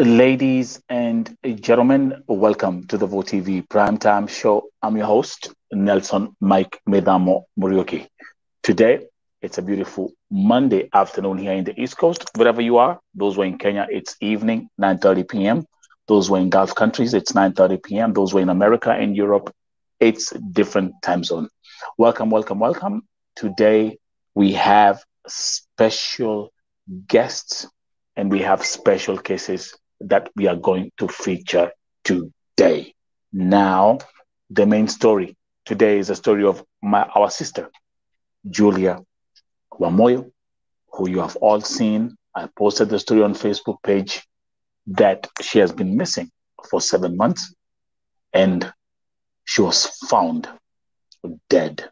Ladies and gentlemen, welcome to the VoTV Primetime Show. I'm your host, Nelson Mike Medamo Murioki. Today, it's a beautiful Monday afternoon here in the East Coast. Wherever you are, those who are in Kenya, it's evening, 9:30 p.m. Those who are in Gulf countries, it's 9:30 p.m. Those who are in America and Europe, it's different time zone. Welcome, welcome, welcome. Today, we have special guests and we have special cases that we are going to feature today. Now, the main story today is a story of our sister, Julia Wamuyu, who you have all seen. I posted the story on Facebook page that she has been missing for 7 months and she was found dead.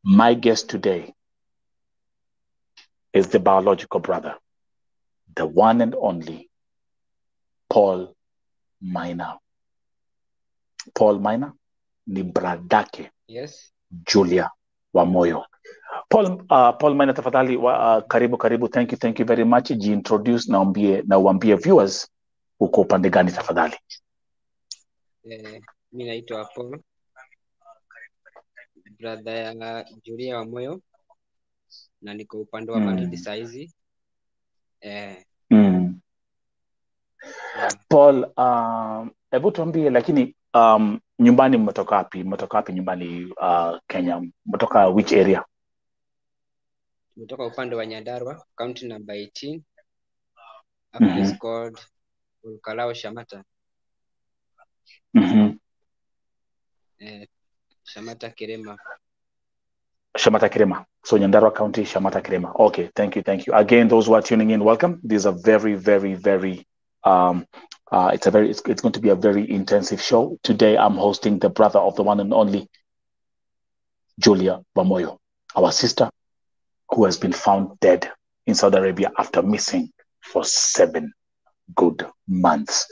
My guest today is the biological brother, the one and only Paul Maina. Paul Maina ni bradake. Yes. Julia Wamuyu. Paul Maina, tafadhali karibu. Thank you very much. Jiintroduce na uambie viewers uko upande gani tafadhali. Mimi naitwa Paul, brother ya Julia Wamuyu, na niko upande wa baridi saizi. Paul, hebu tuambie lakini nyumbani mmetoka wapi? Mmetoka wapi nyumbani Kenya? Mmetoka which area? Tumetoka upande wa Nyandarua, county number 18. A place called Ulkalao Shamata. Shamata Kirema. Shamata Kirema. So Nyandarua County, Shamata Kirema. Okay, thank you. Again, those who are tuning in, welcome. This is a very it's going to be a very intensive show. Today I'm hosting the brother of the one and only Julia Wamuyu, our sister who has been found dead in Saudi Arabia after missing for 7 good months.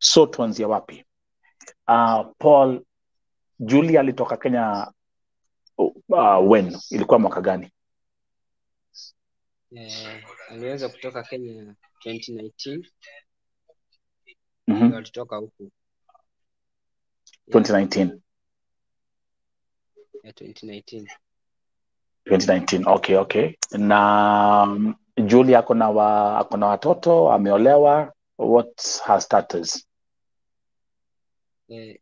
So tuanzia wapi? Paul, Julia alitoka Kenya when? Ilikuwa mwaka gani? Aliweza kutoka Kenya 2019. Alitoka huku. 2019. Yeah, 2019. 2019. Okay. Na Julia akona watoto, ameolewa. What's her status?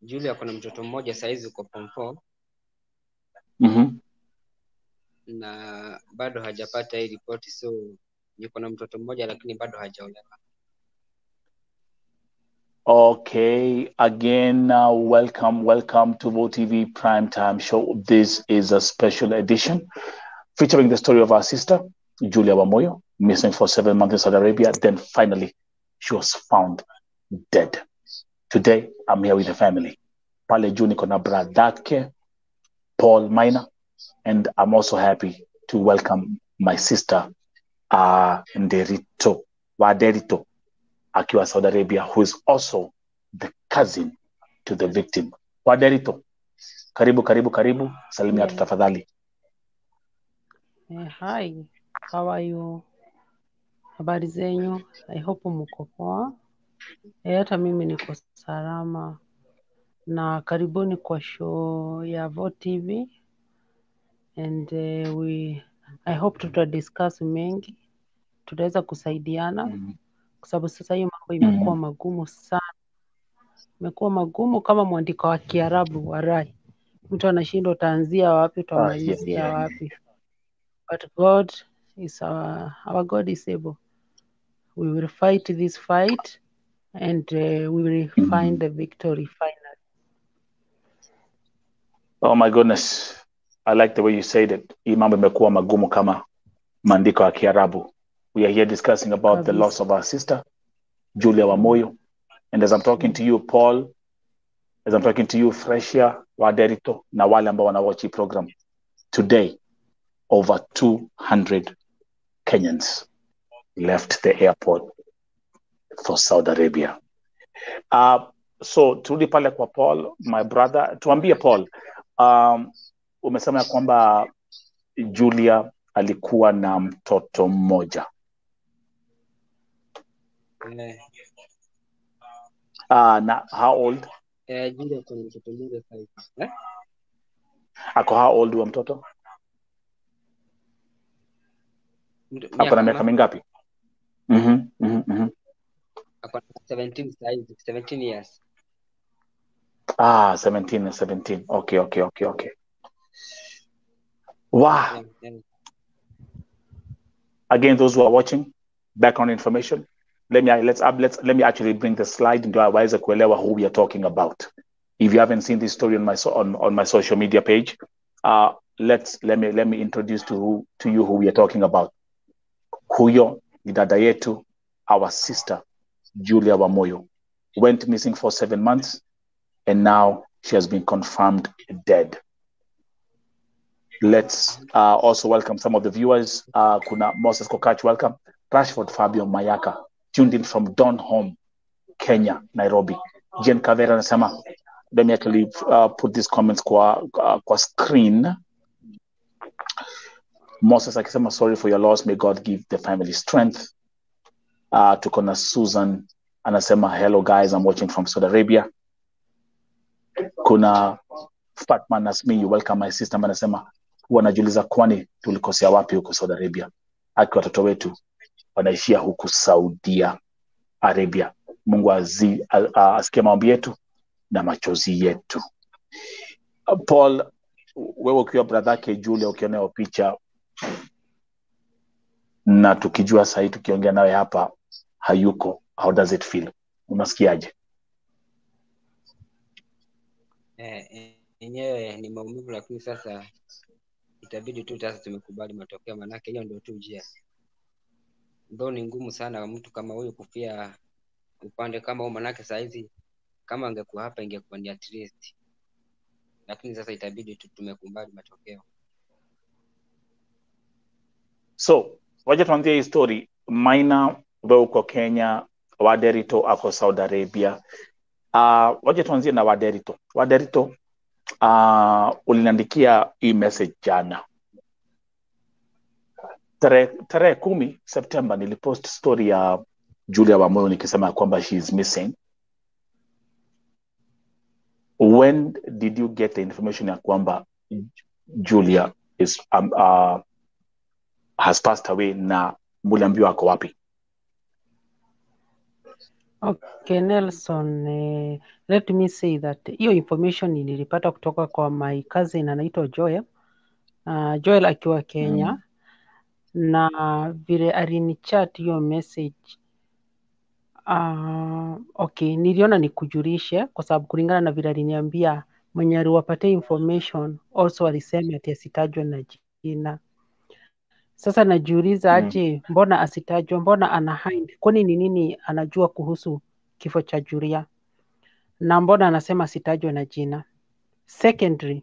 Julia akona mtoto mmoja saizi uko form 4. Na bado hajapata hii ripoti, so yuko na mtoto mmoja lakini bado hajaolewa. Okay, again, welcome to VoTV Primetime Show. This is a special edition featuring the story of our sister, Julia Wamuyu, missing for 7 months in Saudi Arabia. Then finally, she was found dead. Today, I'm here with the family. Pale juu niko na bradake, Paul Maina, and I'm also happy to welcome my sister, Nderito Waderito, akiwa Saudi Arabia, who is also the cousin to the victim. Waderito, karibu. Salimia tu tafadhali. Hi, how are you? Habari zenyu? I hope mko poa. Hata mimi niko salama. Na karibuni kwa show ya VoTV. And I hope tutadiscuss mengi. Tutaweza kusaidiana. Kwa sababu sasa hiyo mambo imekuwa magumu sana. Imekuwa magumu kama mwandiko wa Kiarabu warai. Mtu anashindwa utaanzia wapi, utamalizia wapi. But God is our God is able. We will fight this fight and we will find the victory finally. Oh my goodness. I like the way you said it. Hii mambo imekuwa magumu kama maandiko ya Kiarabu. We are here discussing about the loss of our sister, Julia Wamuyu. And as I'm talking to you, Paul, as I'm talking to you, Freshia, Waderito, na wale ambao wanawatch hii program, today, over 200 Kenyans left the airport for Saudi Arabia. So turudi pale kwa Paul, my brother. Tuambie Paul, umesema kwamba Julia alikuwa na mtoto mmoja. Na how old? Julia kuna mtoto mmoja sasa. Ako how old wa mtoto? Ako na miaka mingapi? Ako 17 size, 17 years. 17. Okay. Wow. Yeah. Again, those who are watching, background information. Let me actually bring the slide into our waweze kuelewa who we are talking about. If you haven't seen this story on my social media page, let me introduce to you who we are talking about. Huyo ni dada yetu, our sister Julia Wamuyu, went missing for 7 months, and now she has been confirmed dead. Let's also welcome some of the viewers. Kuna Moses Kokach, welcome. Rashford Fabio Mayaka, tuned in from Donholm, Kenya, Nairobi. Jen Kavera anasema, let me actually put these comments kwa screen. Moses akisema, sorry for your loss, may God give the family strength. Tuko na Susan anasema, hello guys, I'm watching from Saudi Arabia. Kuna Fatma Nasmi, you welcome my sister, anasema wanajiuliza kwani tulikosea wapi huko Saudi Arabia, aki watoto wetu wanaishia huku Saudi Arabia. Mungu asikie maombi yetu na machozi yetu. Paul, wewe ukiwa brother yake Julia, ukionea picha na tukijua sasa tukiongea nawe hapa hayuko, how does it feel? Unasikiaje? Yenyewe ni maumivu, lakini sasa itabidi tu sasa tumekubali matokeo, manake hiyo ndio tu njia. Ndio ni ngumu sana mtu kama huyu kufia upande kama huo, manake saa hizi kama angekuwa hapa ingekuwa ni at least, lakini sasa itabidi tu tumekubali matokeo. So waje tuanzie hii story. Maina wewe uko Kenya, Waderito ako Saudi Arabia. Waje tuanzie na Waderito. Waderito, uliniandikia hii message jana. Tarehe 10 September nilipost story ya Julia Wamuyu nikisema kwamba she is missing. When did you get the information ya kwamba Julia is has passed away na muliambiwa ako wapi? Okay, Nelson, let me say that hiyo information nilipata kutoka kwa my cousin anaitwa Joel. Joel akiwa Kenya. Na vile alinichat hiyo message. Okay, niliona nikujulishe kwa sababu kulingana na vile aliniambia mwenye aliwapatia information also alisema ati asitajwe na jina. Sasa najiuliza aje, mbona asitajwe, mbona ana hide? Kwani ni nini anajua kuhusu kifo cha Julia? Na mbona anasema asitajwe na jina? Secondary,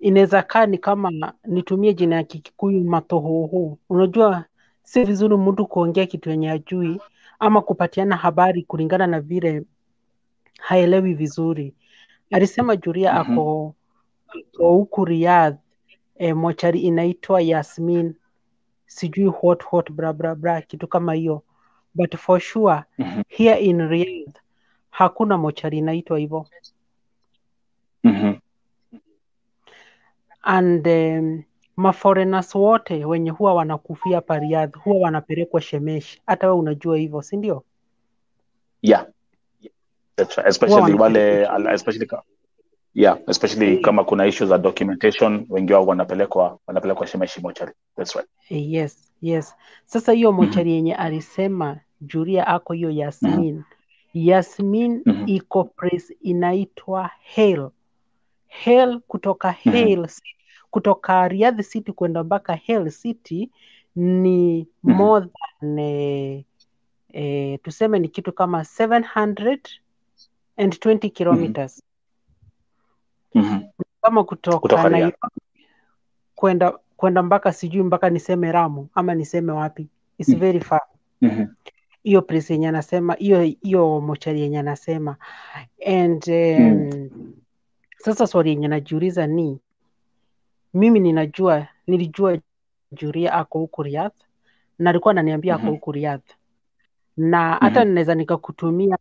inaweza kaa ni kama nitumie jina ya Kikuyu Matohoho. Unajua si vizuri mtu kuongea kitu yenye hajui ama kupatiana habari kulingana na vile haelewi vizuri. Alisema Julia ako huku Riyadh, mochari inaitwa Yasmin, sijui hot bra bra bra kitu kama hiyo, but for sure here in Riyadh hakuna mochari inaitwa hivyo. And maforeigners wote wenye huwa wanakufia pa Riyadh huwa wanapelekwa Shemesh. Hata wewe unajua hivyo, si ndio? Yeah. That's right. Especially kama kuna issues za documentation, wengi wao wanapelekwa Shemesh mochari. That's right. Yes. Sasa hiyo mochari yenye alisema Julia ako hiyo Yasmin. Yasmin iko place inaitwa Hell kutoka kutoka Riyadh City kwenda mpaka Hell City ni more than tuseme ni kitu kama 720 kilometers. Kama kutoka Nairobi kwenda mpaka sijui mpaka niseme Ramu ama niseme wapi. It's very far. Hiyo place yenye anasema hiyo mochari yenye anasema. And sasa swali yenye najiuliza ni mimi nilijua Julia ako huku Riyadh na alikuwa ananiambia ako huku Riyadh. na hata ninaweza nikakutumia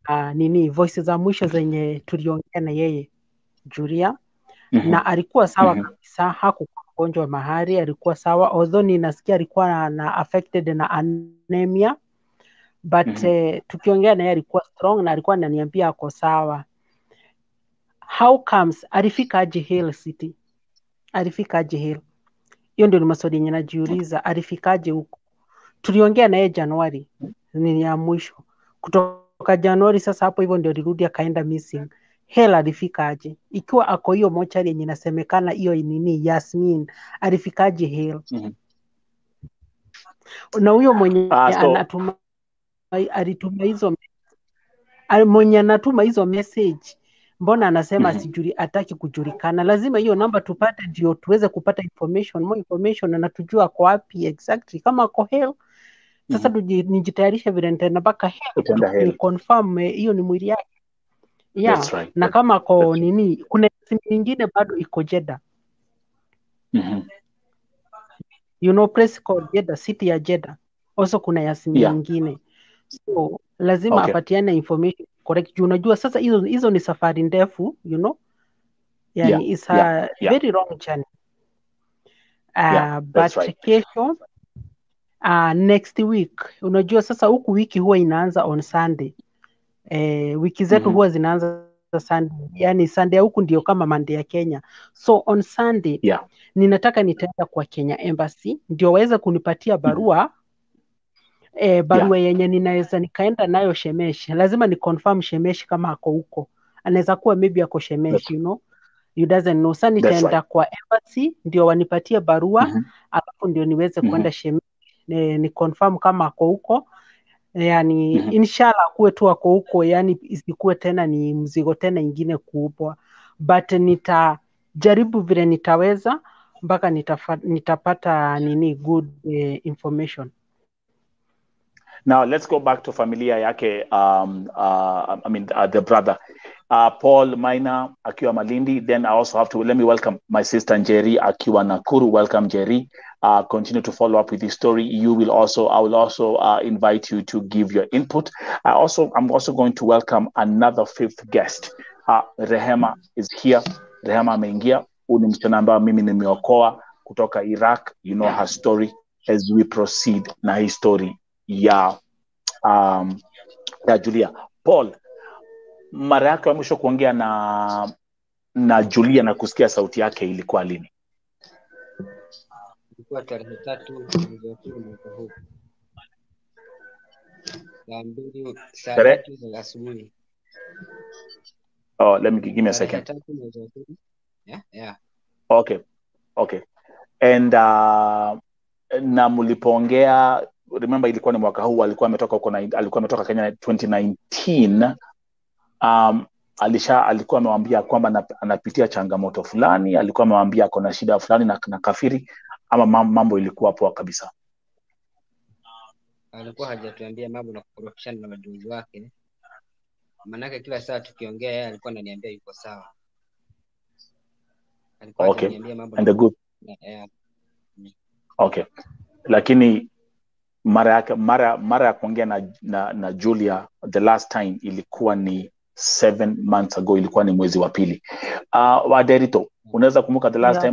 voice za mwisho zenye tuliongea na yeye Julia, na alikuwa sawa kabisa, hakukuwa mgonjwa mahali, alikuwa sawa, although ninasikia alikuwa na affected na anemia, but tukiongea na yeye alikuwa strong na alikuwa ananiambia ako sawa. How comes alifika aje Hill City? Alifika aje Hill? Hiyo ndio ni maswali yenye najiuliza. Alifikaje huko? Tuliongea na yeye Januari, ni ya mwisho. Kutoka Januari sasa hapo hivyo ndio alirudi akaenda missing. Hela alifikaje? Ikiwa ako hiyo mochari yenye inasemekana hiyo Yasmin, alifikaje Hela? Na huyo mwenye anatuma anatuma hizo message, mbona anasema hataki kujulikana? Lazima hiyo namba tupate ndio tuweze kupata more information na tujua ako wapi exactly. Kama ako Hell, sasa nijitayarisha vile nitaenda mpaka Hell ni confirm hiyo ni mwili yake. Yeah. That's right. Na kama ako kuna simu nyingine bado iko Jeddah. Place called Jeddah, city ya Jeddah. Also kuna ya simu nyingine. So lazima apatiane information correct. Unajua sasa hizo ni safari ndefu, yani it's a very long journey. But right. Kesho next week, unajua sasa huku wiki huwa inaanza on Sunday. Wiki zetu huwa zinaanza Sunday, yani Sunday huku ndio kama Monday ya Kenya. So on Sunday ninataka nitaenda kwa Kenya Embassy ndio waweze kunipatia barua barua yenye ninaweza nikaenda nayo Shemesh. Lazima ni confirm Shemesh kama ako huko. Anaweza kuwa maybe ako Shemesh, you doesn't know. Sasa nitaenda kwa Embassy ndio wanipatie barua, alafu ndio niweze kwenda Shemesh ni confirm kama ako huko. Yani inshallah kuwe tu ako huko, yani isikuwe tena ni mzigo tena ingine kubwa. But nitajaribu vile nitaweza mpaka nitapata good information. Now let's go back to familia yake, the brother Paul Maina akiwa Malindi. Then I also have to let me welcome my sister Njeri akiwa Nakuru. Welcome Njeri. Continue to follow up with this story. I will also invite you to give your input. I'm also going to welcome another fifth guest. Rehema is here. Rehema ameingia. Huyu ni msichana ambaye mimi nimeokoa kutoka Iraq. You know her story as we proceed na hii story ya Julia. Paul, mara yako ya mwisho kuongea na Julia na kusikia sauti yake ilikuwa lini? Ilikuwa tarehe 3 mwezi wa 10 mwaka huu. Saa 3 za asubuhi. Oh, give me a second. Yeah. Okay. And na mlipoongea, remember ilikuwa ni mwaka huu, alikuwa ametoka Kenya 2019. Alikuwa amewambia kwamba anapitia changamoto fulani, alikuwa amewambia kuna shida fulani na kafiri, ama mambo ilikuwa poa kabisa? Alikuwa hajatuambia mambo na kukorofishana na majuzi wake. Manake kila saa tukiongea yeye alikuwa ananiambia yuko sawa. Alikuwa ananiambia mambo and the good. Okay. Lakini mara ya kuongea na Julia the last time ilikuwa ni 7 months ago, ilikuwa ni mwezi wa pili. Waderito, unaweza kumbuka the last time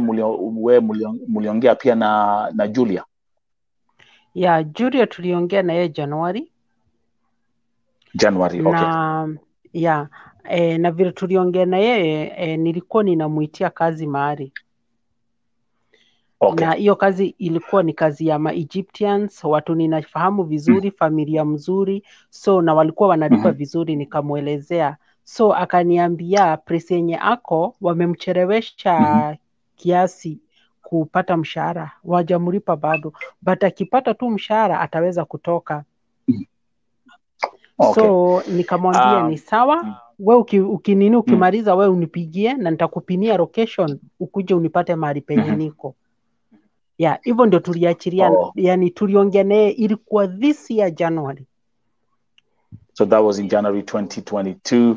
muliongea pia na Julia? Yeah, Julia tuliongea na yeye Januari. Okay. Na vile tuliongea na yeye nilikuwa ninamuitia kazi mahali. Okay. Na hiyo kazi ilikuwa ni kazi ya Egyptians, watu ninafahamu vizuri, familia mzuri, so na walikuwa wanalipa vizuri, nikamuelezea. So akaniambia presi yenye ako wamemchelewesha kiasi kupata mshahara, wajamlipa bado, but akipata tu mshahara ataweza kutoka. Okay. So nikamwambia ni sawa, wewe ukimaliza wewe unipigie na nitakupinia location ukuje unipate mahali penye niko. Hivyo ndio tuliachilia. Yani tuliongea naye ilikuwa this year January. So that was in January 2022.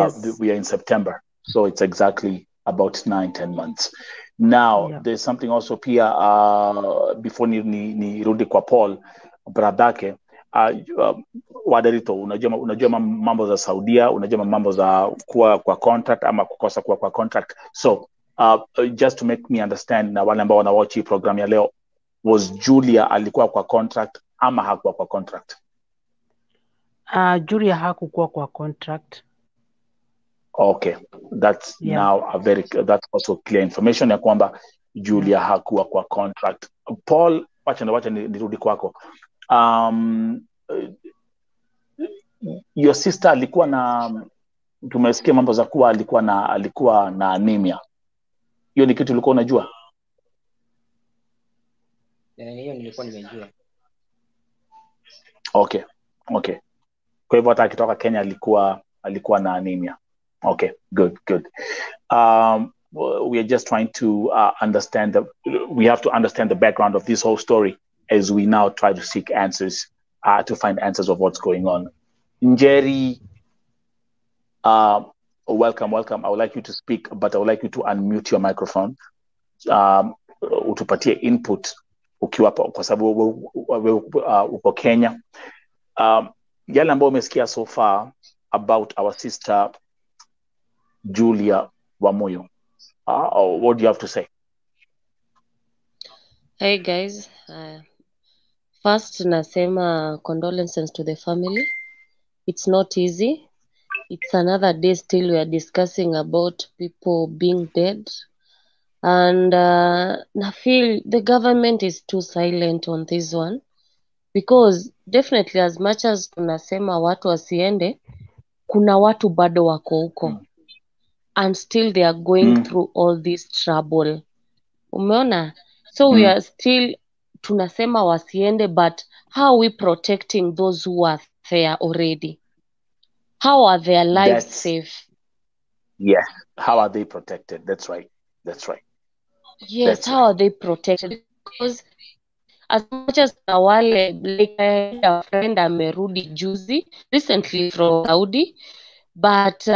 Yes. We are in September. So it's exactly about 9-10 months. Now, there's something also pia before ni rudi kwa Paul, bradake, Waderito, unajua mambo za Saudia, unajua mambo za kuwa kwa contract ama kukosa kuwa kwa contract. So just to make me understand, na wale ambao wanawatch hii program ya leo, was Julia alikuwa kwa contract ama hakuwa kwa contract? Julia hakukuwa kwa contract. Okay, that's now that's also clear information ya kwamba Julia hakuwa kwa contract. Paul, wacha nirudi kwako. Your sister alikuwa na, tumesikia mambo za kuwa alikuwa na anemia. Hiyo ni kitu ulikuwa unajua? Hiyo nilikuwa nimejua. Okay. Kwa hivyo hata akitoka Kenya alikuwa na anemia. Okay, good. We are just trying to we have to understand the background of this whole story as we now try to seek answers, to find answers of what's going on. Njeri, welcome. I would like you to speak, but I would like you to unmute your microphone. Utupatie input ukiwa kwa sababu uko Kenya. Yale ambayo umesikia so far about our sister Julia Wamuyu. What do you have to say? Hey guys, first nasema condolences to the family. It's not easy. It's another day still we are discussing about people being dead. And I feel the government is too silent on this one. Because definitely as much as tunasema watu wasiende, kuna watu bado wako huko. And still they are going through all this trouble. Umeona? So we are still tunasema wasiende, but how are we protecting those who are there already? How are their lives safe? Yes. How are they protected? That's right. Yes, how are they protected? Because as much as wale, like I had a friend amerudi juzi recently from Saudi, but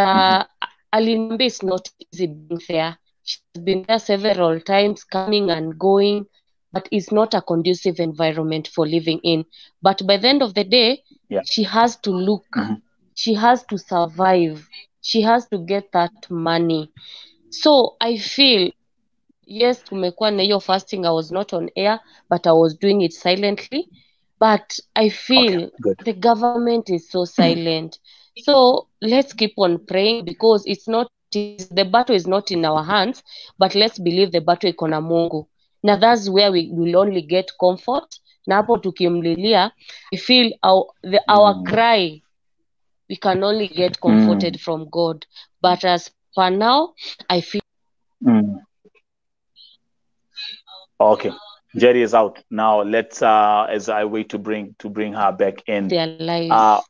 aliniambia it's not easy being there. She's been there several times, coming and going, but it's not a conducive environment for living in. But by the end of the day, she has to look, she has to survive, she has to get that money. So I feel, yes, tumekuwa na hiyo fasting, I was not on air, but I was doing it silently. But I feel the government is so silent. So let's keep on praying, because it's not, the battle is not in our hands, but let's believe the battle iko na Mungu. Now that's where we will only get comfort. Na hapo tukimlilia, I feel our cry, we can only get comforted from God. But as for now, I feel Okay. Njeri is out now. Let's as I wait to bring her back in. Their lives.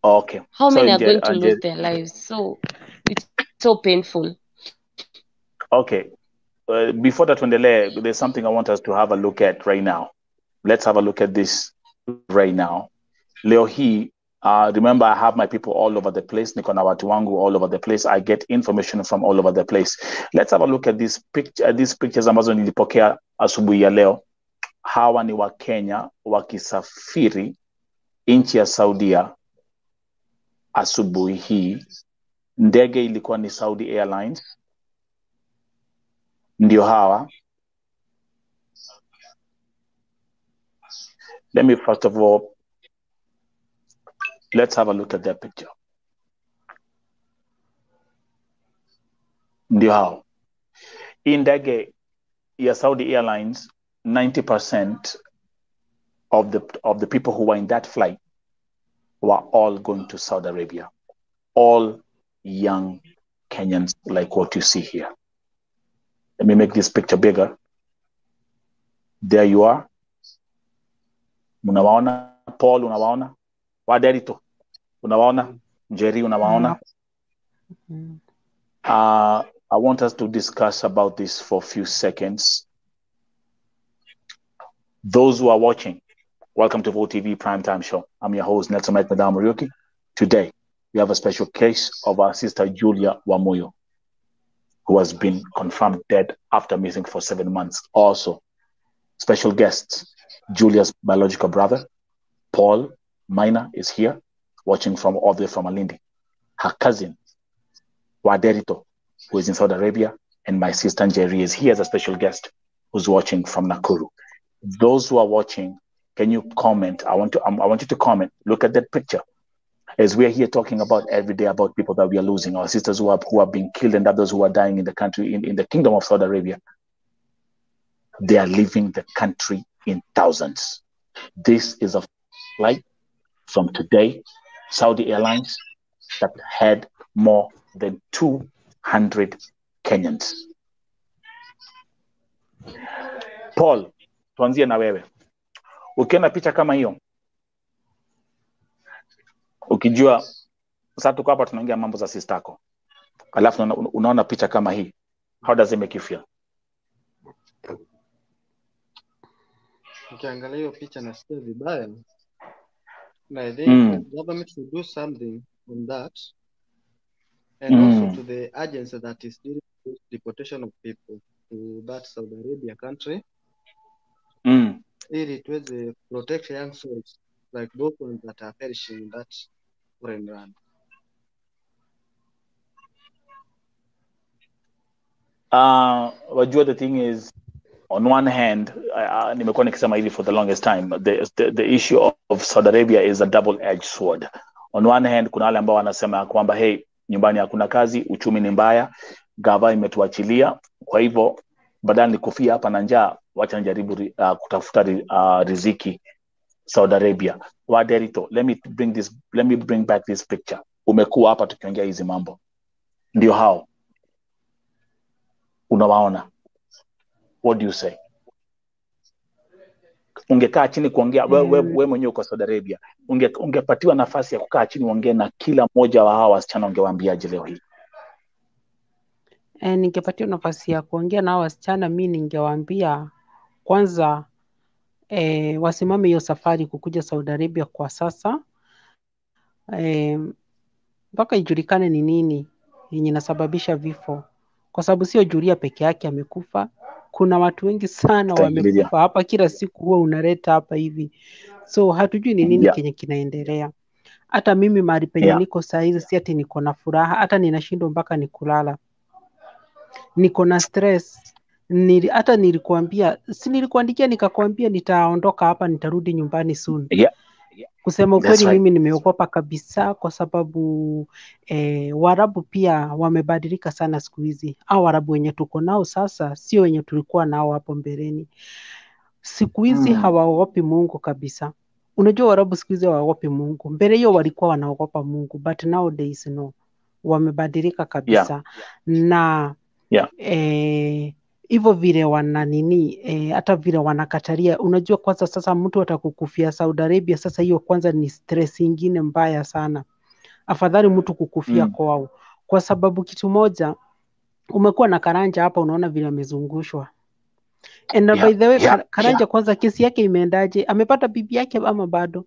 Okay. How many are going to lose their lives? So it's so painful. Okay. Before that, there's something I want us to have a look at right now. Let's have a look at this right now. Leo hii, remember, I have my people all over the place. Niko na watu wangu all over the place. I get information from all over the place. Let's have a look at these pictures ambazo nilipokea asubuhi ya leo. Hawa ni wa Kenya wakisafiri nchi ya Saudia asubuhi hii. Ndege ilikuwa ni Saudi Airlines. Ndio hawa. Let me first of all, let's have a look at that picture. Ndio hao. Hii ndege ya Saudi Airlines, 90% of the people who were in that flight were all going to Saudi Arabia. All young Kenyans, like what you see here. Let me make this picture bigger. There you are. Unawaona? Paul, unawaona? Waderito, unawaona? Njeri, unawaona? I want us to discuss about this for a few seconds. Those who are watching, welcome to VOTV Primetime Show. I'm your host, Nelson Madam Ryuki. Today, we have a special case of our sister Julia Wamuyu, who has been confirmed dead after missing for 7 months. Also, special guests, Julia's biological brother, Paul Minor is here, watching from all the way from Malindi. Her cousin, Waderito, who is in Saudi Arabia, and my sister Njeri is here as a special guest, who's watching from Nakuru. Those who are watching, can you comment? I want you to comment. Look at that picture. As we are here talking about every day about people that we are losing, our sisters who are being killed and others who are dying in the country, in the kingdom of Saudi Arabia. They are leaving the country in thousands. This is a flight from today, Saudi Airlines, that had more than 200 Kenyans. Paul, tuanzie na wewe. Ukiona picha kama hiyo, ukijua sasa tuko hapa tunaongea mambo za sistako, alafu unaona picha kama hii, how does it make you feel? Ukiangalia hiyo picha nasikia vibaya. And I think the government should do something on that. And also to the agency that is dealing with deportation of people to that Saudi Arabia country. Ili tuweze protect young souls like those ones that are perishing in that foreign land. Wajua, the thing is, on one hand, nimekuwa nikisema hivi for the longest time, the issue of Saudi Arabia is a double-edged sword. On one hand, kuna wale ambao wanasema kwamba hey, nyumbani hakuna kazi, uchumi ni mbaya, gava imetuachilia, kwa hivyo badala nikufia hapa na njaa, wacha nijaribu kutafuta riziki Saudi Arabia. Waderito, let me bring back this picture. Umekuwa hapa tukiongea hizi mambo. Ndio hao. Unawaona. What do you say? Ungekaa chini kuongea, wewe mwenyewe uko Saudi Arabia, ungepatiwa nafasi ya kukaa chini uongee na kila mmoja wa hawa wasichana, ungewaambiaje leo hii? Ningepatiwa nafasi ya kuongea na hawa wasichana, mimi ningewaambia kwanza wasimame hiyo safari kukuja Saudi Arabia kwa sasa. Mpaka ijulikane ni nini yenye inasababisha vifo. Kwa sababu sio Julia peke yake amekufa. Kuna watu wengi sana wamekufa hapa, kila siku huwa unaleta hapa hivi. So hatujui ni nini kenye kinaendelea. Hata mimi mahali penye niko saa hizi si ati niko na furaha, hata ninashindwa mpaka nikulala. Niko na stress. Hata nilikuambia, si nilikuandikia nikakwambia nitaondoka hapa, nitarudi nyumbani soon. Kusema ukweli mimi nimeogopa kabisa, kwa sababu Waarabu pia wamebadilika sana siku hizi. Hao Waarabu wenye tuko nao sasa sio wenye tulikuwa nao hapo mbeleni. Siku hizi hawaogopi Mungu kabisa. Unajua Waarabu siku hizi hawaogopi Mungu. Mbele hiyo walikuwa wanaogopa Mungu, but nowadays no. Wamebadilika kabisa. Na hivyo vile wana nini, hata vile wanakataria. Unajua kwanza sasa mtu atakukufia Saudi Arabia, sasa hiyo kwanza ni stress ingine mbaya sana. Afadhali mtu kukufia kwao. Kwa sababu kitu moja, umekuwa na Karanja hapa, unaona vile amezungushwa. And by the way, Karanja kwanza kesi yake imeendaje? Amepata bibi yake ama bado?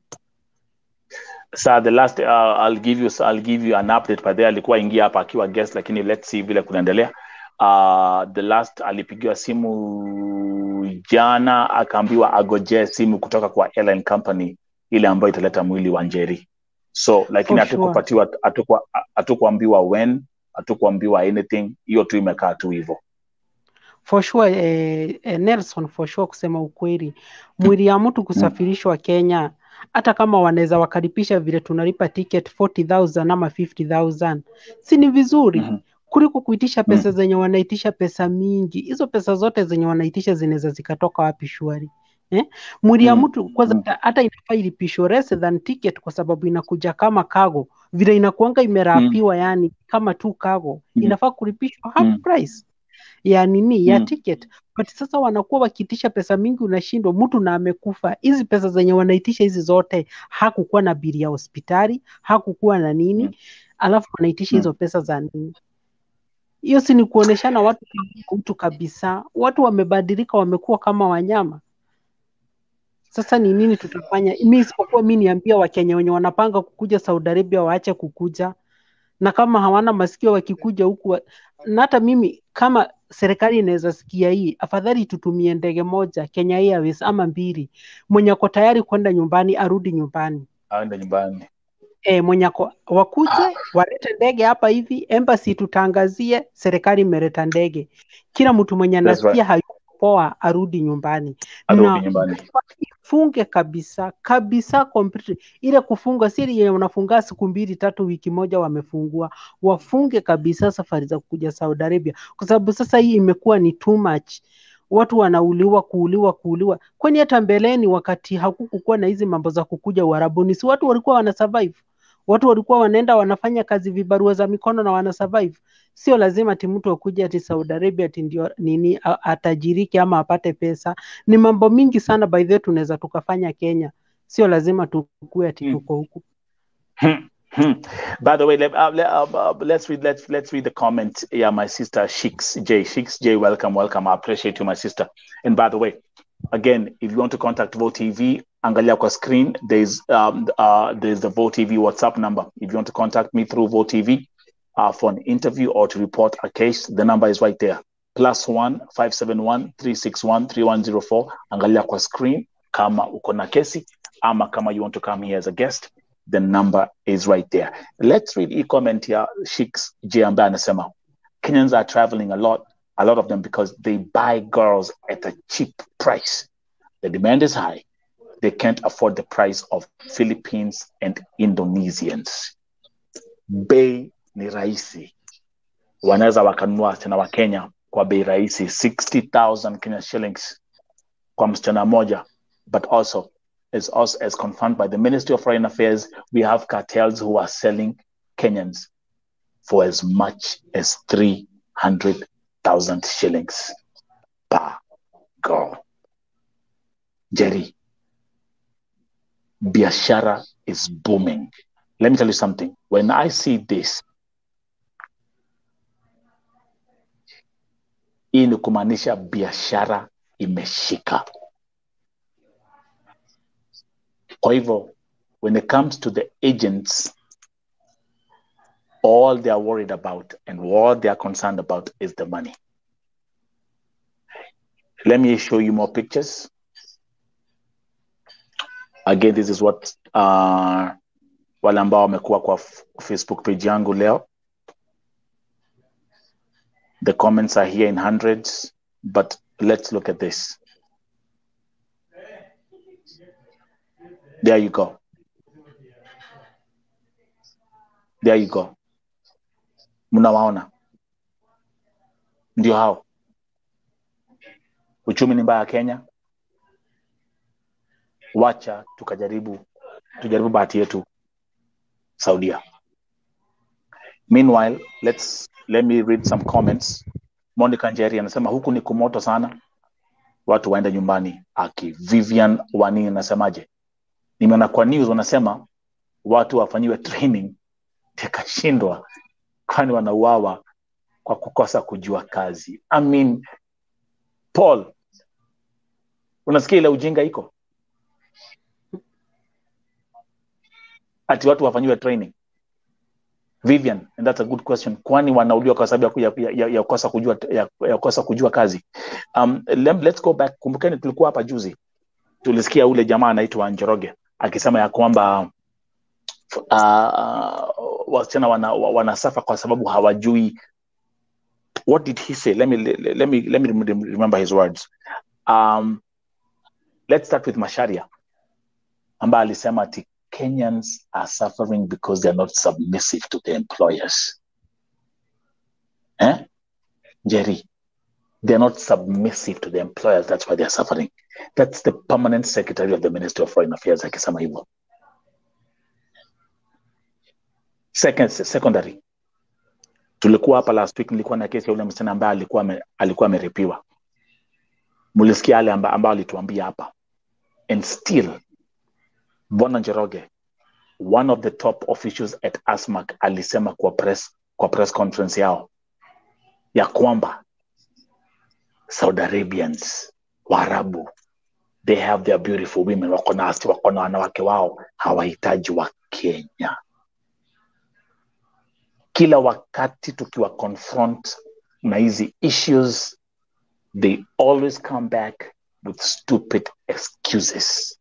So the last I'll give you an update. By there alikuwa ingia hapa akiwa guest, lakini let's see vile kunaendelea. The last alipigiwa simu jana, akaambiwa agoje simu kutoka kwa airline company ile ambayo italeta mwili wa Njeri. So lakini hatukuambiwa when, hatukuambiwa anything, hiyo tu imekaa tu hivyo. For sure, Nelson, for sure, kusema ukweli, mwili ya mtu kusafirishwa Kenya, hata kama wanaweza wakalipisha vile tunalipa ticket 40,000 ama 50,000, si ni vizuri kuliko kuitisha pesa zenye wanaitisha pesa mingi. Hizo pesa zote zenye wanaitisha zinaweza zikatoka wapi shwari? Mwili ya mtu kwanza hata inafaa ilipishwe less than ticket, kwa sababu inakuja kama cargo. Vile inakuanga imerapiwa, yani kama tu cargo, inafaa kulipishwa half price ya nini ya ticket. But sasa wanakuwa wakiitisha pesa mingi, unashindwa mtu na amekufa. Hizi pesa zenye wanaitisha hizi zote, hakukuwa na bili ya hospitali, hakukuwa na nini, alafu wanaitisha hizo pesa za nini? Hiyo si ni kuoneshana watu mtu kabisa. Watu wamebadilika, wamekuwa kama wanyama. Sasa ni nini tutafanya? Mimi isipokuwa mimi niambia Wakenya wenye wanapanga kukuja Saudi Arabia waache kukuja. Na kama hawana masikio wakikuja huku, na hata mimi kama serikali inaweza sikia hii, afadhali tutumie ndege moja Kenya Airways ama 2, mwenye ako tayari kwenda nyumbani arudi nyumbani. Aende nyumbani. Mwenye wakuje walete ndege hapa hivi, embassy tutangazie serikali imeleta ndege, kila mtu mwenye anasikia hayuko poa arudi nyumbani. Arudi nyumbani. Ifunge kabisa kabisa completely. Ile kufunga siri yenye unafunga siku 2 3 wiki moja wamefungua, wafunge kabisa safari za kuja Saudi Arabia, kwa sababu sasa hii imekuwa ni too much. Watu wanauliwa kuuliwa. Kwani hata mbeleni wakati hakukuwa na hizi mambo za kukuja Uarabuni, si watu walikuwa wana survive? Watu walikuwa wanaenda wanafanya kazi vibarua za mikono na wana survive. Sio lazima ati mtu akuje ati Saudi Arabia ati ndio nini atajiriki ama apate pesa. Ni mambo mingi sana by the way tunaweza tukafanya Kenya. Sio lazima tukue ati tuko huku. By the way, let's read the comment. Yeah, my sister Shix J, welcome. I appreciate you, my sister. And by the way, again, if you want to contact Vote TV, angalia kwa screen, there's the Vote TV WhatsApp number. If you want to contact me through Vote TV for an interview or to report a case, the number is right there. +1 571 361 3104. Angalia kwa screen kama uko na kesi ama kama you want to come here as a guest. The number is right there. Let's read e-comment here. Shix J ambaye anasema Kenyans are traveling a lot of them because they buy girls at a cheap price. The demand is high. They can't afford the price of Philippines and Indonesians. Bei ni rahisi. Wanaweza wakanunua tena wa Kenya kwa bei rahisi 60,000 Kenya shillings kwa msichana moja. But also as confirmed by the Ministry of Foreign Affairs, we have cartels who are selling Kenyans for as much as 300,000 shillings per girl. Njeri, biashara is booming. Let me tell you something. When I see this, hii ni kumaanisha biashara imeshika. Kwa hivyo, when it comes to the agents, all they are worried about and what they are concerned about is the money. Let me show you more pictures. Again, this is what wale ambao wamekuwa kwa Facebook page yangu leo. The comments are here in hundreds, but let's look at this. There you go. There you go. Mnawaona? Ndio hao. Uchumi ni mbaya Kenya. Wacha tujaribu bahati yetu Saudia. Meanwhile, let me read some comments. Monica Njeri anasema huku ni kumoto sana. Watu waenda nyumbani. Vivian Wani anasemaje? Nimeona kwa news wanasema watu wafanyiwe training tekashindwa kwani wanauawa kwa kukosa kujua kazi. I mean, Paul, unasikia ile ujinga iko? Ati watu wafanyiwe training. Vivian, and that's a good question. Kwani wanauliwa kwa sababu ya kukosa kujua kazi? Let's go back. Kumbukeni tulikuwa hapa juzi. Tulisikia ule jamaa anaitwa Njoroge akisema ya kwamba wasichana wanasafa kwa sababu hawajui. What did he say? Let me remember his words. Let's start with Masharia ambaye alisema ati Kenyans are suffering because they are not submissive to their employers. Njeri, they are not submissive to their employers. That's why they are suffering. That's the permanent secretary of the Ministry of Foreign Affairs akisema hivyo. Secondary. Tulikuwa hapa last week, nilikuwa na kesi ya ule msichana ambaye alikuwa ameripiwa. Mulisikia yale ambao alituambia hapa. And still, Bwana Njoroge, one of the top officials at ASMAC, alisema kwa press conference yao ya kwamba Saudi Arabians, Waarabu, they have their beautiful women, wako na wanawake wao, hawahitaji wa Kenya. Kila wakati tukiwa confront na hizi issues, they always come back with stupid excuses.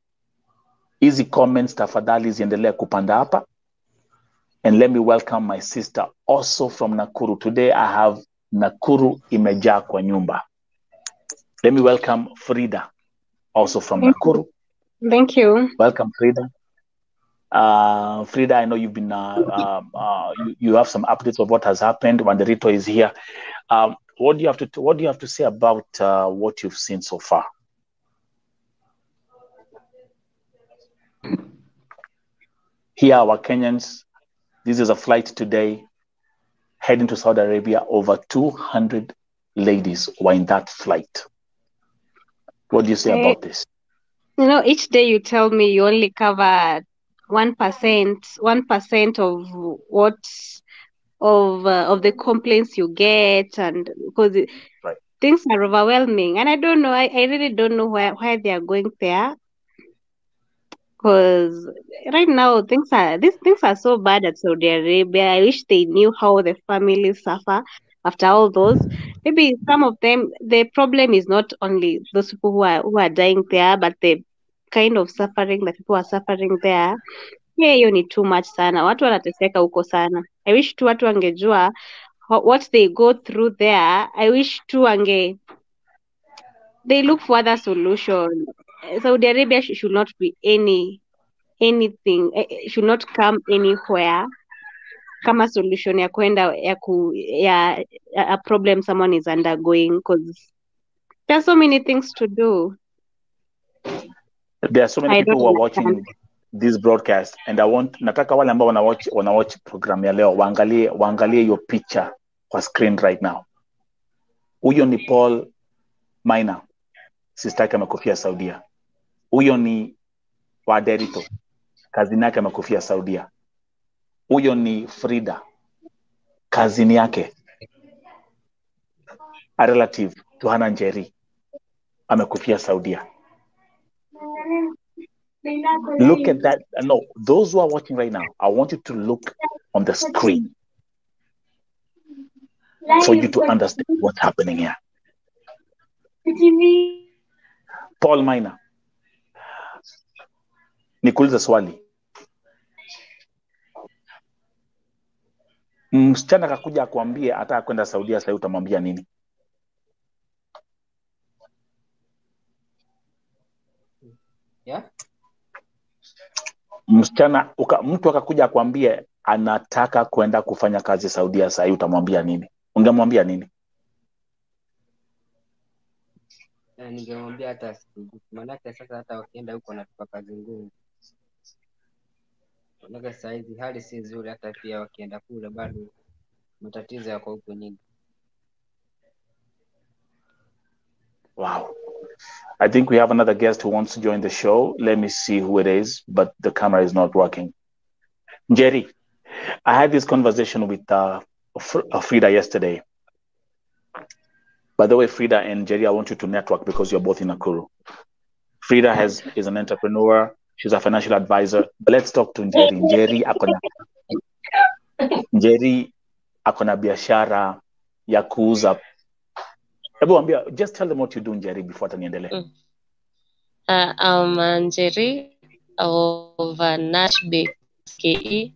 Hizi comments tafadhali ziendelee kupanda hapa. And let me welcome my sister also from Nakuru. Today I have Nakuru imejaa kwa nyumba. Let me welcome Frida, also from Nakuru. Thank you. Welcome, Frida. Frida, I know you've been, you have some updates of what has happened. Wanderito is here. What do you have to say about what you've seen so far? Here, our Kenyans, this is a flight today heading to Saudi Arabia. Over 200 ladies were in that flight. What do you say about this? You know, each day you tell me you only cover 1% of what of the complaints you get, and because things are overwhelming, and I don't know. I really don't know why they are going there. Because right now these things are so bad at Saudi Arabia. I wish they knew how the families suffer after all those. Maybe some of them, the problem is not only those people who are dying there, but the kind of suffering that people are suffering there. Yeah, hiyo ni too much sana. Watu wanateseka huko sana. I wish tu watu wangejua what they go through there. I wish tu they look for other solution. Saudi Arabia should not be anything, should not come anywhere kama solution ya kwenda ya a problem someone is undergoing, because there are so many things to do. There are so many people who are watching this broadcast, and nataka wale ambao wanawatch program ya leo waangalie hiyo picha kwa screen right now. Huyo ni Paul Maina, sister yake amekufia Saudia. Huyo ni Waderito, kazini yake amekufia Saudia. Huyo ni Frida, kazini yake, a relative to Njeri, amekufia Saudia. Look at that. No, those who are watching right now, I want you to look on the screen for you to understand what's happening here. Paul Maina, nikuulize swali. Msichana akakuja akwambie hata kwenda Saudia, sasa utamwambia nini? Yeah. Mtu akakuja akwambie anataka kwenda kufanya kazi Saudia, sasa utamwambia nini? Ungemwambia nini? Ningemwambia hata maanake sasa hata wakienda huko wanatupa kazi ngumu. Maanake saa hizi hali si nzuri, hata pia wakienda kule bado matatizo yako huko nyingi. Wow. I think we have another guest who wants to join the show. Let me see who it is, but the camera is not working. Njeri, I had this conversation with Frida yesterday. By the way, Frida and Njeri, I want you to network because you're both in Nakuru. Frida is an entrepreneur. She's a financial advisor. But let's talk to Njeri. Njeri akona biashara ya kuuza. Just tell them what you do, Njeri, before taniendele. I'm Njeri of Nash Bakes KE.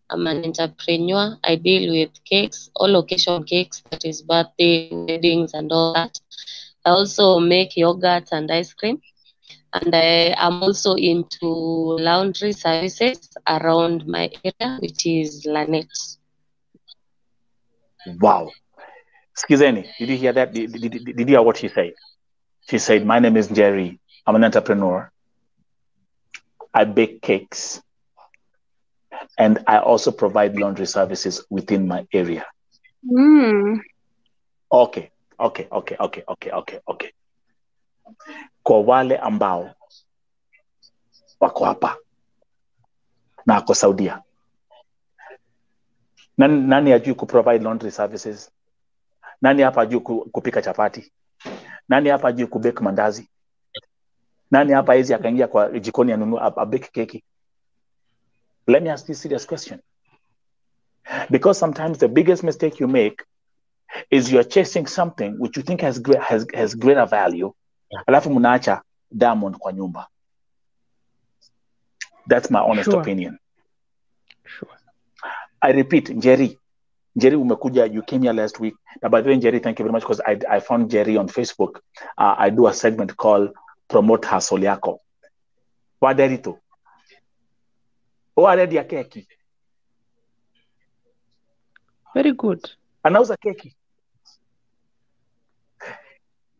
I'm an entrepreneur. I deal with cakes, all occasion cakes, that is birthday, weddings, and all that. I also make yogurt and ice cream. And I am also into laundry services around my area, which is Lanet. Wow. Skizeni, did you hear that? Did you hear what she said? She said, my name is Njeri. I'm an entrepreneur. I bake cakes. And I also provide laundry services within my area. Okay. Kwa wale ambao wako hapa na ako Saudia, nani ajui kuprovide laundry services? Nani hapa ajui kupika chapati? Nani hapa ajui kubake mandazi? Nani hapa hizi akaingia kwa jikoni anunua bake keki? Let me ask this serious question. Because sometimes the biggest mistake you make is you're chasing something which you think has greater value, alafu mnaacha diamond kwa nyumba. That's my honest opinion. Sure. I repeat, Njeri umekuja, you came here last week. Now, by the way, Njeri, thank you very much, because I found Njeri on Facebook. I do a segment called Promote Hustle Yako. Waderito. Already a keki. Very good. Anauza keki.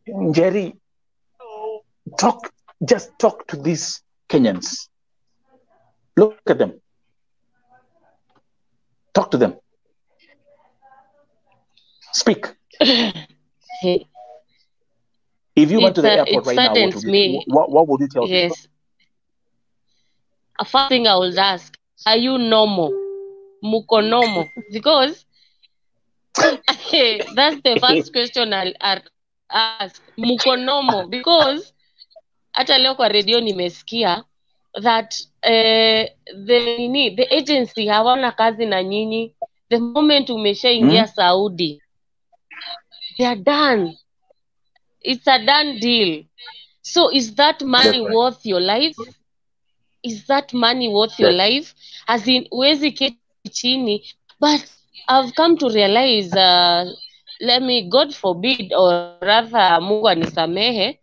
Njeri, just talk to these Kenyans. Look at them. Talk to them. Speak. Hey. If you went to the airport right now, what would you tell them? Yes. First thing I would ask, are you normal? Muko normal? Because that's the first question I'll ask. Muko normal? Because hata leo kwa radio nimesikia that the agency hawana kazi na nyinyi. The moment umeshaingia Saudi, they are done. It's a done deal. So is that money worth your life? Is that money worth your life? As in, huwezi keti chini. But I've come to realize, God forbid, or rather Mungu anisamehe,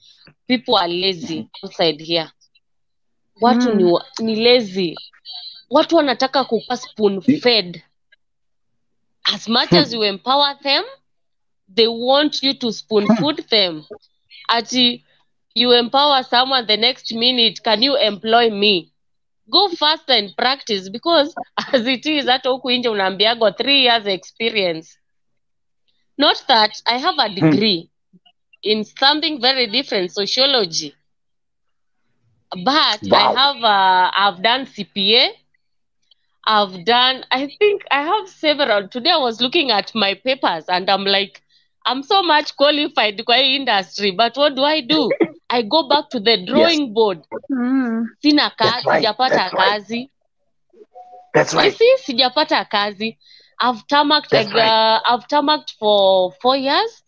people are lazy outside here. Watu ni lazy. Watu wanataka kukuwa spoon fed. As much as you empower them, they want you to spoon food them. Ati you empower someone, the next minute, can you employ me? Go fast and practice, because as it is, hata huku nje unaambiago 3 years experience. Not that I have a degree in something very different, sociology. But I've done CPA. I think I have several. Today I was looking at my papers and I'm like, I'm so much qualified kwa hii industry, but what do? I go back to the drawing board. Sina kazi, sijapata kazi. That's right. You see, sijapata kazi. I've tarmacked for 4 years,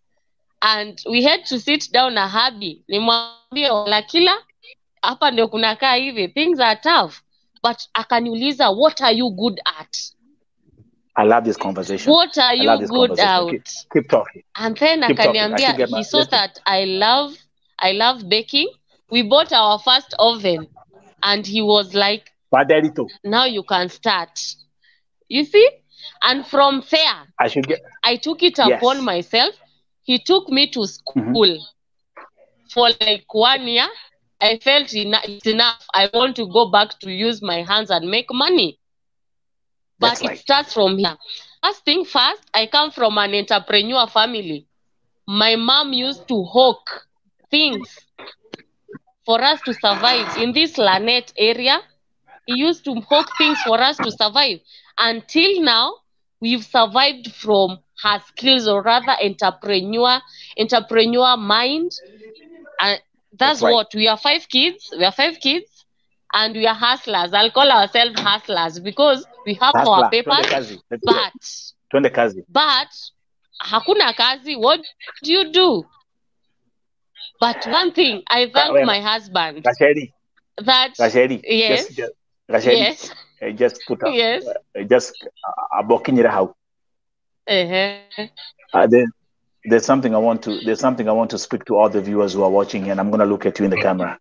and we had to sit down na hubby. Nimwambie Lakila, hapa ndio kunakaa hivi. Things are tough. But akaniuliza, what are you good at? I love this conversation. What are you good at? Keep talking. And then akaniambia, he saw that I love baking. We bought our first oven. And he was like, now you can start. You see? And from there, I took it upon myself. He took me to school for like 1 year. I felt it's enough. I want to go back to use my hands and make money. But it starts from here. First thing first, I come from an entrepreneur family. My mom used to hawk things for us to survive. In this Lanet area, he used to hawk things for us to survive. Until now, we've survived from her skills, or rather entrepreneur mind. And that's what we are 5 kids. And we are hustlers. I'll call ourselves hustlers because we have our papers. But hakuna kazi. What do you do? But one thing, I thank my husband. Rashedi, yes. Yes. Just put up. Yes. Just abokinyira how. There's something I want to speak to all the viewers who are watching here, and I'm going to look at you in the camera.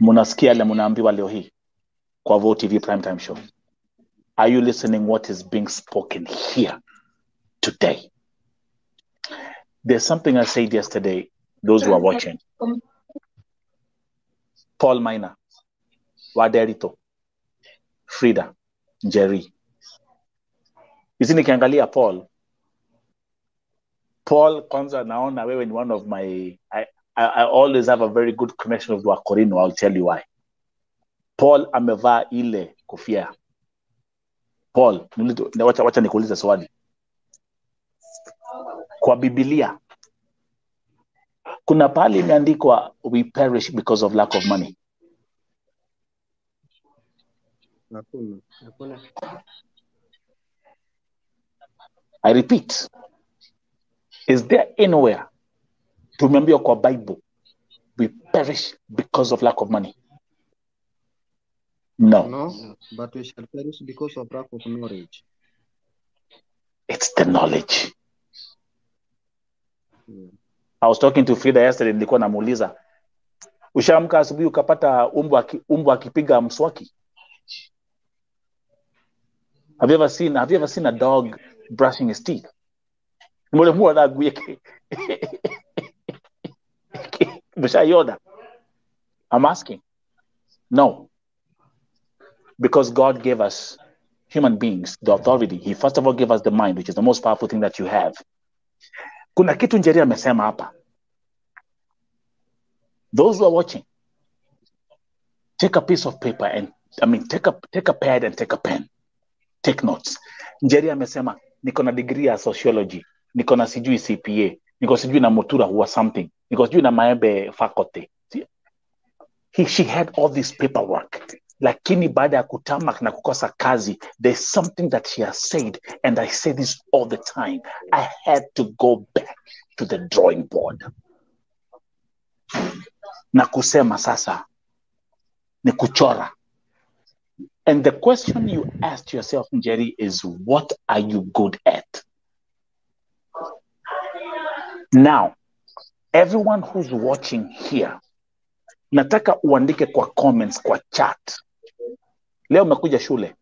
Munasikia le munaambiwa leo hii kwa VOTV Primetime Show. Are you listening what is being spoken here today? There's something I said yesterday, those who are watching. Paul Minor, Waderito, Frida, Njeri. Isi nikiangalia Paul kwanza naona wewe ni one of my I always have a very good connection with Wakorino. I'll tell you why. Paul amevaa ile kofia. Paul, wacha nikuulize swali. Kwa Biblia kuna pale imeandikwa we perish because of lack of money? Hakuna. I repeat, is there anywhere tumeambiwa kwa Bible we perish because of lack of money? No. No, but we shall perish because of lack of knowledge. It's the knowledge. Yeah. I was talking to Frida yesterday, nilikuwa namuuliza, ushaamka asubuhi ukapata umbwa akipiga mswaki? Have you ever seen a dog brushing his teeth? Mbona muo na guye Mshaiona? I'm asking. No. Because God gave us human beings the authority. He first of all gave us the mind, which is the most powerful thing that you have. Kuna kitu Njeri amesema hapa. Those who are watching, take a piece of paper and take a pad and take a pen. Take notes. Njeri amesema niko na degree ya sociology, niko na sijui CPA, niko sijui na Mutura or something, niko sijui na Maembe faculty. She had all this paperwork. Lakini baada ya kutamak na kukosa kazi, there's something that she has said, and I say this all the time. I had to go back to the drawing board. Na kusema sasa ni kuchora. And the question you asked yourself, Njeri, is what are you good at? Now, everyone who's watching here, nataka uandike kwa comments, kwa chat. Leo umekuja shule.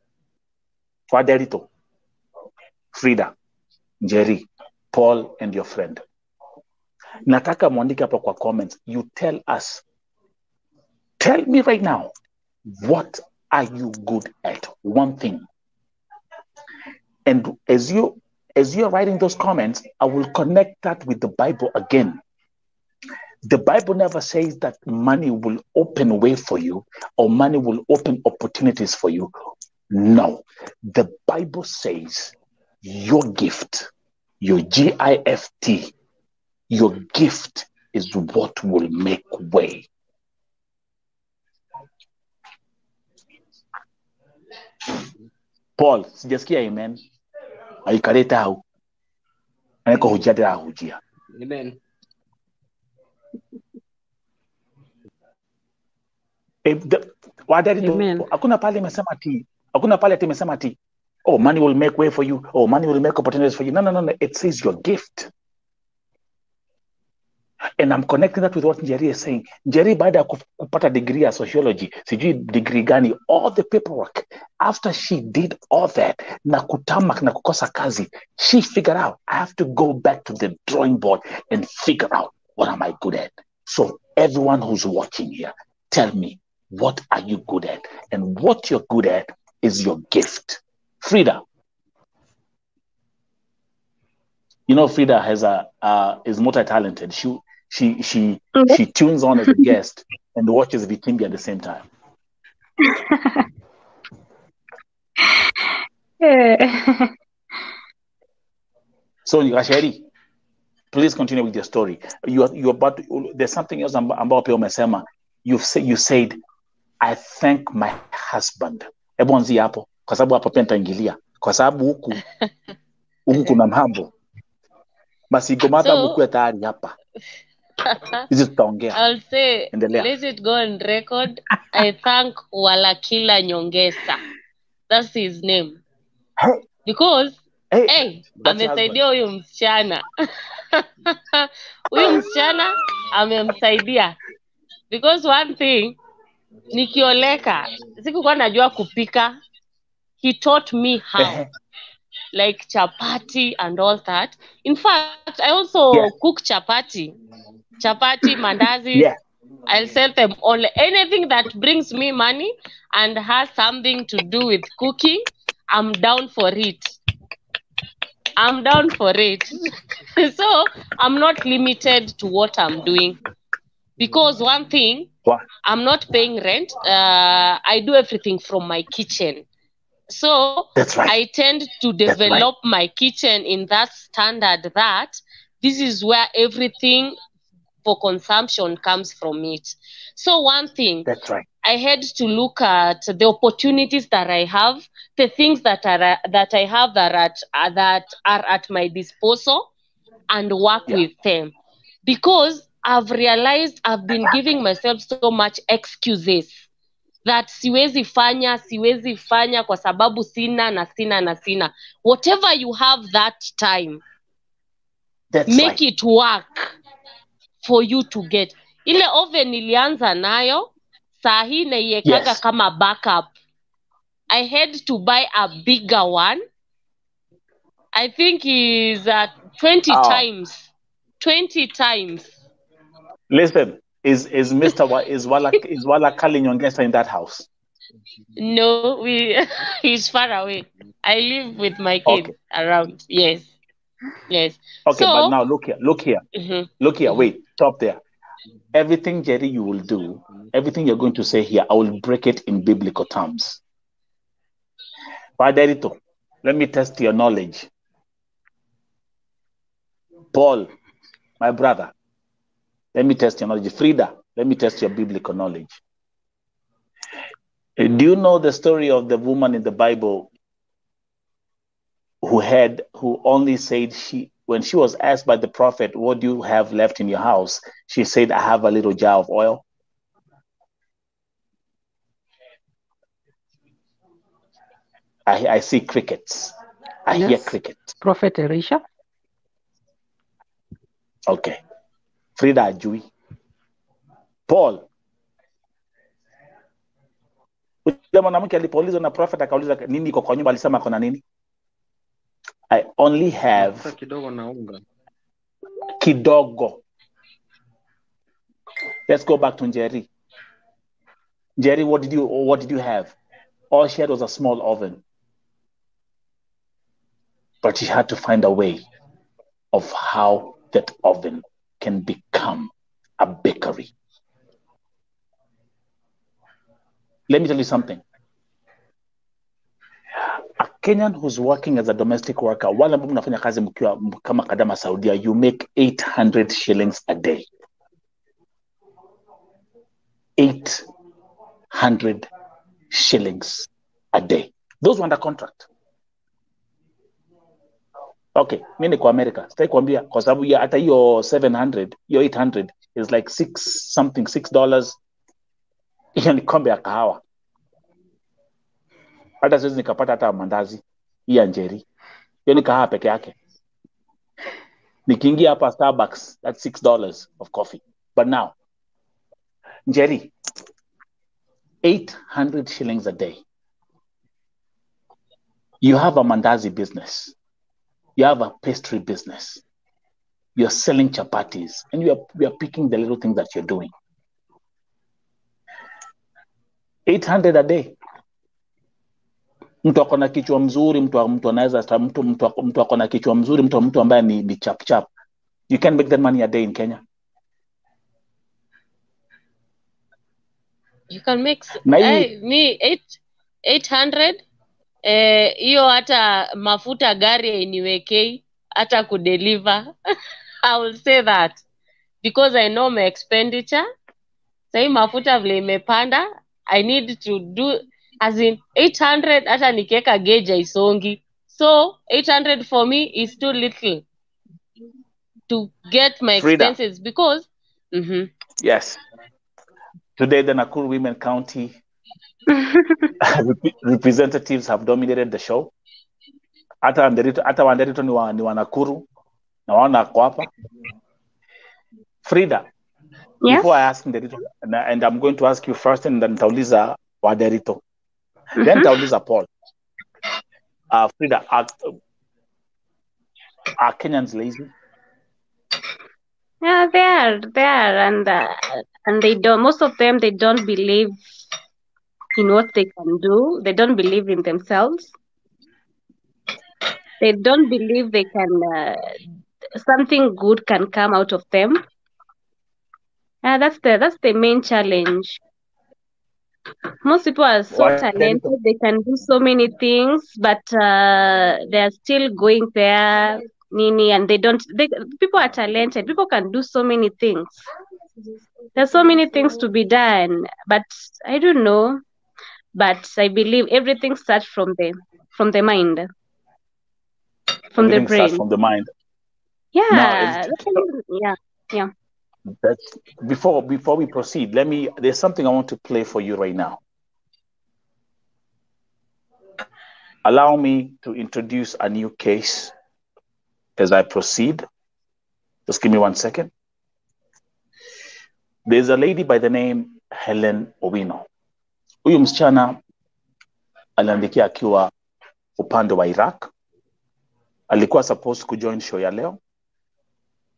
Faderito, Frida, Njeri, Paul, and your friend. Nataka muandike hapa kwa comments. You tell us. Tell me right now, what are you good at? One thing. And as you're writing those comments, I will connect that with the Bible again. The Bible never says that money will open a way for you or money will open opportunities for you. No. The Bible says your gift, your GIFT, your gift is what will make way. Paul, sijasikia amen. Aikaleta au. Anako hujadira hujia. Amen. Hakuna pale imesema ati, oh, money will make way for you, oh, money will make opportunities for you. No. It says your gift. And I'm connecting that with what Njeri is saying. Njeri baada ya kupata degree ya sociology, sijui degree gani, all the paperwork, after she did all that, na kutamak na kukosa kazi, she figured out, I have to go back to the drawing board and figure out what am I good at. So everyone who's watching here, tell me, what are you good at? And what you're good at is your gift. Frida. You know, Frida is multi-talented. She tunes on as a guest and watches Vitimbi at the same time. So, Njeri, please continue with your story. You're about to, there's something else about Umesema. You said, I thank my husband. Hebu anzia hapo kwa sababu hapo pia nitaingilia kwa sababu huku kuna mambo. Basi gomata mkuu tayari hapa. I'll say, let it go on record. I thank Walakila Nyongesa. That's his name. Because, amesaidia huyu msichana. Huyu msichana, amemsaidia. Because one thing, nikioleka, sikuwa najua kupika. He taught me how. Like chapati and all that. In fact, I also cook chapati, mandazi. Yeah. I'll sell them all. Anything that brings me money and has something to do with cooking, I'm down for it. So I'm not limited to what I'm doing. Because one thing, I'm not paying rent. I do everything from my kitchen. So that's right. I tend to develop my kitchen in that standard that this is where everything for consumption comes from it. So one thing, That's right. I had to look at the opportunities that I have, the things that I have that are at my disposal, and work with them, because I've realized I've been giving myself so much excuses that siwezi fanya kwa sababu sina. Whatever you have that time, make it work for you to get. Ile oven nilianza nayo, saa hii naiwekaga kama backup. I had to buy a bigger one. I think is 20 times. 20 times. Listen, is Wala Kalinyongesa in that house? No, he's far away. I live with my kids around. Yes. Okay, so, but now look here. Wait, stop there. Everything, Njeri, you will do, everything you're going to say here, I will break it in biblical terms. Paderito, let me test your knowledge. Paul, my brother, let me test your knowledge. Frida, let me test your biblical knowledge. Do you know the story of the woman in the Bible who only said when she was asked by the prophet, what do you have left in your house? She said, I have a little jar of oil. I see crickets. I hear crickets. Prophet Elisha. Okay. Frida ajui. Paul. Ule mwanamke alipoulizwa na prophet akauliza nini iko kwa nyumba, alisema kuna nini? I only have kidogo na unga. Kidogo. Let's go back to Njeri. Njeri, what did you have? All she had was a small oven. But she had to find a way of how that oven can become a bakery. Let me tell you something. A Kenyan who's working as a domestic worker, wale ambao mnafanya kazi mkiwa kama kadama Saudia, you make 800 shillings a day. 800 shillings a day. Those were under contract. Okay, mimi niko America. Sitaki kuambia kwa sababu ya hata hiyo 700, hiyo 800 is like $6. Hiyo ni kombe ya kahawa. Hata siwezi nikapata hata mandazi hii ya Njeri. Hiyo ni kahawa peke yake. Nikiingia hapa Starbucks, that's $6 of coffee. But now, Njeri, 800 shillings a day. You have a mandazi business. You have a pastry business. You're selling chapatis, and we are picking the little things that you're doing. 800 a day. Mtu akona kichwa mzuri, mtu anaweza mtu akona kichwa mzuri, mtu ambaye ni chap. You can make that money a day in Kenya. You can make me 800. Hiyo hata mafuta gari iniwekei hata kudeliver. I will say that because I know my expenditure. Sasa mafuta vile imepanda, I need to do as in 800 hata nikiweka gauge isongi. So 800 for me is too little to get my expenses because yes. Today the Nakuru Women County representatives have dominated the show. Hata Wanderito ni wa Nakuru na wana kwa hapa. Frida, yes? Before I ask Nderito, and I'm going to ask you first and then tauliza Wanderito. Then tauliza Paul. Frida, are Kenyans lazy? Yeah, they are, and they don't. Most of them, they don't believe in what they can do. They don't believe in themselves. They don't believe they can. Something good can come out of them. That's the main challenge. Most people are so talented; they can do so many things, but they are still going there nini, and people are talented. People can do so many things. There's so many things to be done, but I don't know. But I believe everything starts from the mind, from the Everything starts brain. from the mind. Now, Yeah, yeah. that's before we proceed. There's something I want to play for you right now. Allow me to introduce a new case as I proceed. Just give me 1 second. There's a lady by the name Helen Owino. Huyu msichana aliandikia akiwa upande wa Iraq. Alikuwa supposed kujoin show ya leo,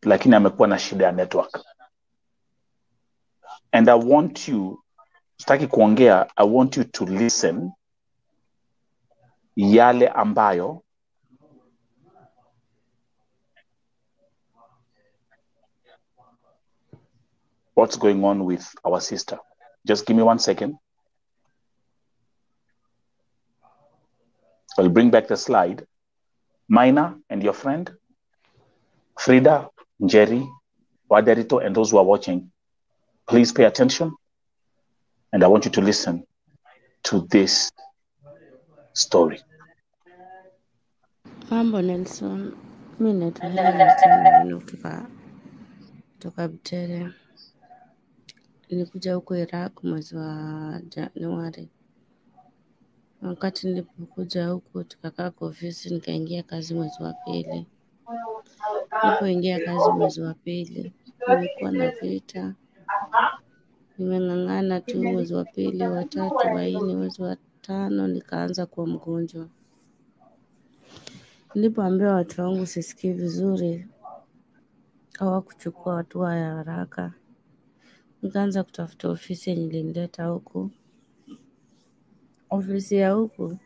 lakini amekuwa na shida ya network. And I want you, sitaki kuongea, I want you to listen yale ambayo what's going on with our sister. Just give me 1 second. I'll bring back the slide. Mina and your friend, Frida, Njeri, Waderito, and those who are watching, please pay attention. And I want you to listen to this story. Mambo Nelson, mi naitwa Helen kutoka Butere. Nilikuja huko Iraq mwezi wa Januari. Wakati nilipokuja huku tukakaa kwa ofisi, nikaingia kazi mwezi wa pili. Nilipoingia kazi mwezi wa pili, nimekuwa na vita. Nimeng'ang'ana tu mwezi wa pili, wa tatu, wa nne, mwezi wa tano nikaanza kuwa mgonjwa. Nilipoambia watu wangu sisikii vizuri, hawakuchukua hatua ya haraka. Nikaanza kutafuta ofisi yenye ilinileta huku. Ofisi ya huku,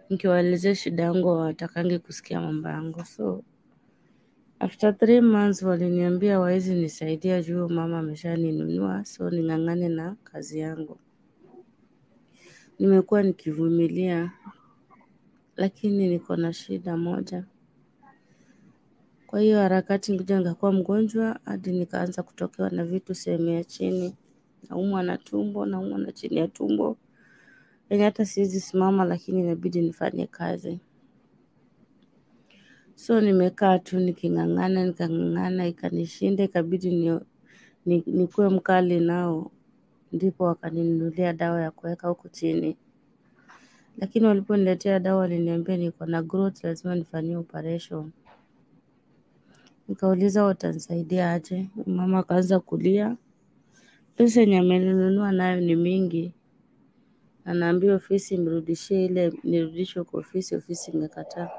nikiwaelezea shida yangu hawatakangi kusikia mambo yangu. So, after 3 months waliniambia hawawezi nisaidia juu mama ameshaninunua, so ning'ang'ane na kazi yangu. Nimekuwa nikivumilia, lakini niko na shida moja. Kwa hiyo harakati nikuja nikakuwa mgonjwa, hadi nikaanza kutokewa na vitu sehemu ya chini. Naumwa na tumbo, naumwa na chini ya tumbo. Yenye hata siwezi simama, lakini inabidi nifanye kazi. So nimekaa tu nikang'ang'ana, ikanishinda, ikabidi nikuwe mkali nao. Ndipo wakaninunulia dawa ya kuweka huku chini. Lakini waliponiletea dawa waliniambia niko na growth, lazima nifanyie operation. Nikauliza watanisaidia aje. Mama akaanza kulia. Pesa yenye amenunua nayo ni mingi. Anaambia ofisi mrudishie ile, nirudishwe kwa ofisi imekataa.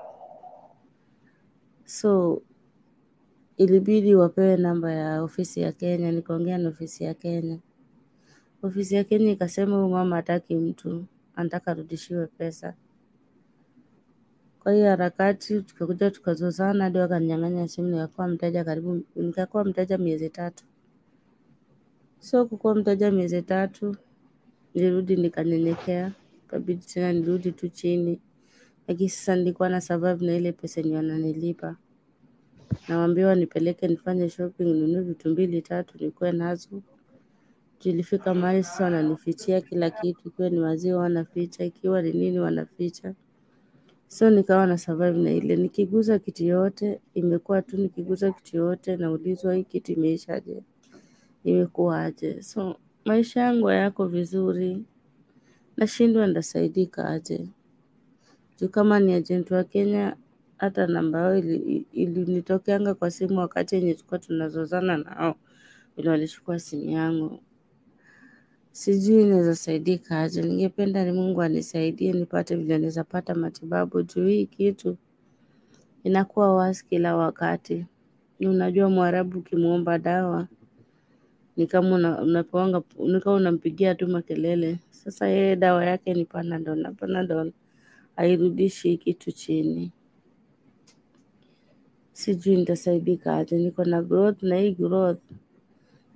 So ilibidi wapewe namba ya ofisi ya Kenya, nikaongea na ofisi ya Kenya. Ofisi ya Kenya ikasema huyu mama hataki mtu, anataka rudishiwe pesa. Kwa hiyo harakati tukakuja tukazozana, hadi wakaninyang'anya simu, nikakuwa mteja miezi 3. So kukuwa mteja miezi 3, nilirudi nikanyenyekea, ikabidi tena nirudi tu chini. Lakini sasa nilikuwa na survive na ile pesa yenye wananilipa. Nawaambiwa nipeleke nifanye shopping, ninunue vitu 2 3 nikuwe nazo. Tulifika mahali sasa wananifichia kila kitu, ikiwa ni maziwa wanaficha, ikiwa ni nini wanaficha. So nikawa na survive na ile, nikiguza kitu yote, imekuwa tu nikiguza kitu yote naulizwa hii kitu imeishaje, imekuwa aje. So maisha yangu hayako vizuri, nashindwa ndasaidika aje. Juu kama ni agent wa Kenya, hata namba yao ilinitokeanga kwa simu wakati yenye tulikuwa tunazozana nao, bila walichukua simu yangu. Sijui naweza saidika aje. Ningependa ni Mungu anisaidie nipate vile naweza pata matibabu, juu hii kitu inakuwa wasi kila wakati. Unajua Mwarabu ukimuomba dawa ni kama unampigia tu makelele. Sasa yeye dawa yake ni Panadol, hairudishi kitu chini. Sijui nitasaidika aje. Niko na growth, na hii growth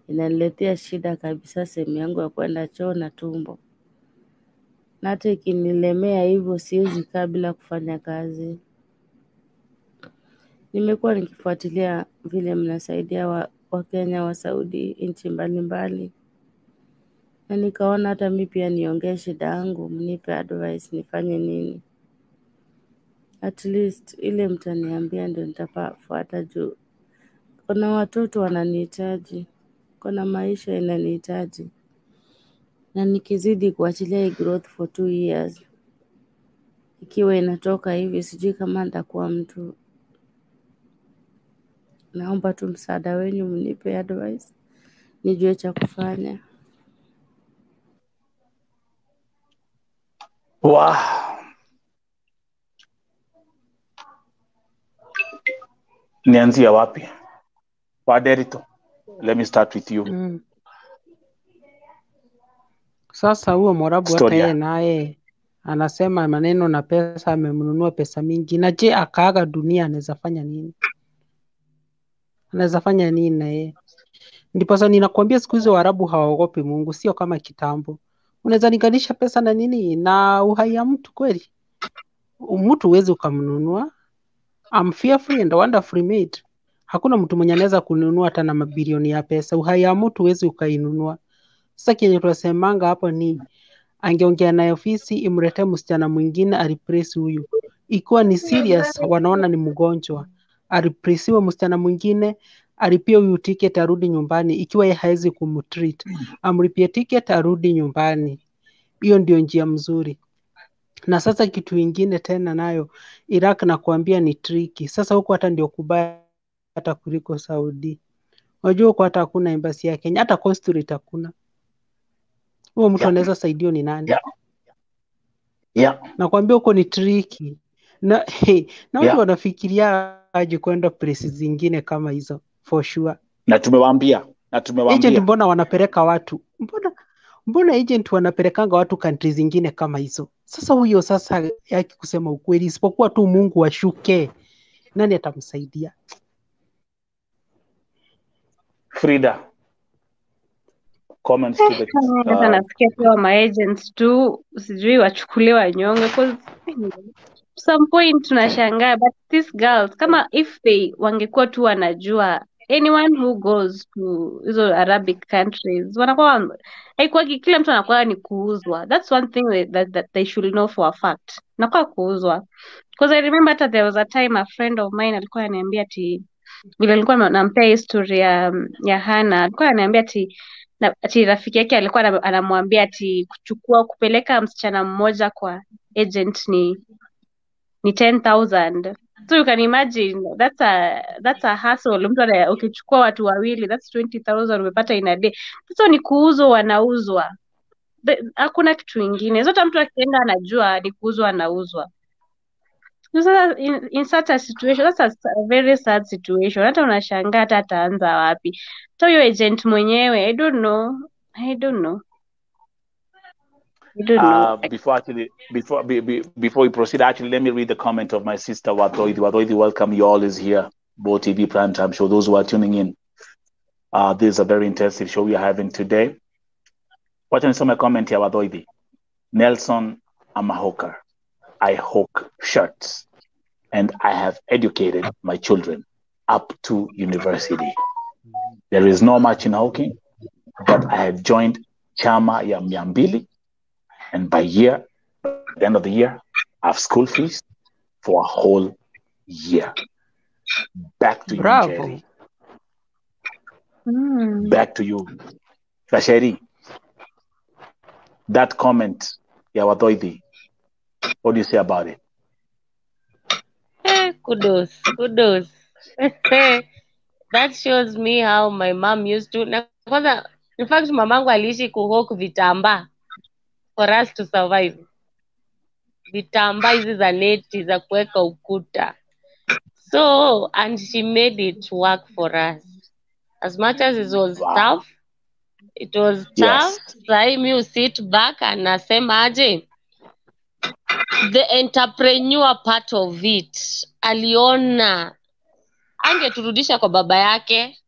inaniletea shida kabisa sehemu yangu ya kwenda choo na tumbo. Na hata ikinilemea hivyo siwezi kaa bila kufanya kazi. Nimekuwa nikifuatilia vile mnasaidia Wakenya wa Saudi nchi mbalimbali, na nikaona hata mimi pia niongee shida yangu, mnipe advice nifanye nini. At least ile mtaniambia ndio nitafuata juu kuna watoto wananihitaji, kuna maisha inanihitaji, na nikizidi kuachilia hii growth for 2 years ikiwa inatoka hivi, sijui kama nitakuwa mtu. Naomba tu msaada wenu, mnipe advice nijue cha kufanya. Wow. Nianzia wapi? Waderito, let me start with you. Sasa huo Morabu hata yeye naye anasema maneno na pesa, amemnunua pesa mingi. Na je, akaaga dunia anaweza fanya nini? Anaweza fanya nini na yeye? Ndipo sasa ninakwambia siku hizo Waarabu hawaogopi Mungu, sio kama kitambo. Unaweza linganisha pesa na nini na uhai ya mtu kweli? Mtu huwezi ukamnunua. I'm fearful and wonderfully made. Hakuna mtu mwenye anaweza kununua hata na mabilioni ya pesa. Uhai ya mtu huwezi ukainunua. Sasa kile tunasemanga hapo ni angeongea na ofisi imletee msichana mwingine areplace huyu. Ikiwa ni serious, wanaona ni mgonjwa, areplacewe msichana mwingine, alipie huyu ticket arudi nyumbani. Ikiwa yeye hawezi kumtreat, amlipie ticket arudi nyumbani. Hiyo ndio njia mzuri. Na sasa kitu ingine tena nayo Iraq nakwambia ni tricky. Sasa huko hata ndio kubaya hata kuliko Saudi. Unajua huko hata hakuna embassy ya Kenya, hata consulate hakuna. Huyo mtu anaweza saidio ni nani? Nakwambia huko ni tricky. Na watu wanafikiria aje kwenda places zingine kama hizo for sure. Na tumewaambia. Agent mbona wanapeleka watu? Mbona agent wanapelekanga watu country zingine kama hizo? Sasa huyo sasa yaki kusema ukweli, isipokuwa tu Mungu ashuke, nani atamsaidia? Frida, comments to the nasikia kwa maagents tu sijui wachukuliwe wanyonge, because some point tunashangaa, but these girls kama if they wangekuwa tu wanajua anyone who goes to hizo Arabic countries wanakuwa haikuwa kila mtu anakuwa ni kuuzwa. That's one thing that they should know for a fact, nakuwa kuuzwa. Because I remember that there was a time a friend of mine alikuwa ananiambia ati vile alikuwa nampea history ya Hana, alikuwa ananiambia ati rafiki yake alikuwa anamwambia ati kupeleka msichana mmoja kwa agent ni 10,000. So you can imagine that's a hustle. Mtu ukichukua watu wawili that's 20,000 umepata in a day. Sasa ni kuuzwa, wanauzwa. Hakuna kitu kingine. Zote mtu akienda anajua ni kuuzwa, anauzwa. So in such a situation, that's a very sad situation. Hata unashangaa hata ataanza wapi. So your agent mwenyewe, I don't know. Before we proceed, actually, let me read the comment of my sister Watoidi. Watoidi, welcome. You all is here. Bo TV Primetime Show. Those who are tuning in, this is a very intensive show we are having today. Wacha nisome comment ya Watoidi. Nelson Amahoka. I hawk shirts and I have educated my children up to university. There is not much in hawking, but I have joined Chama ya Miambili, and by the end of the year, I have school fees for a whole year. Back to you, Njeri. Back to you. Kasheri, that comment, Yawadoidi, what do you say about it? Kudos. That shows me how my mom used to. In fact, mamangu aliishi kuhawk vitambaa for us to survive. Vitambaa hizi za neti za kuweka ukuta. So, and she made it work for us. As much as it was tough, Yes. Sai mi sit back and nasema aje, the entrepreneur part of it, aliona angeturudisha kwa baba yake,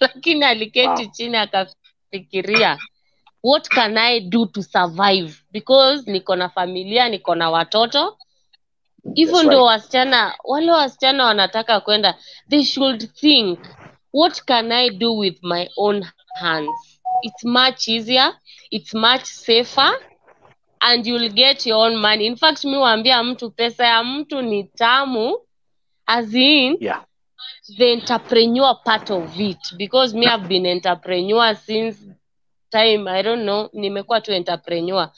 lakini aliketi chini akafikiria, what can I do to survive? Because niko na familia, niko na watoto, Even though wale wasichana wanataka kwenda, they should think, what can I do with my own hands? It's much easier, it's much safer, and you'll get your own money. In fact, mi waambia mtu, pesa ya mtu ni tamu, as in the entrepreneur part of it, because me have been entrepreneur since time, I don't know, nimekuwa tu entrepreneur.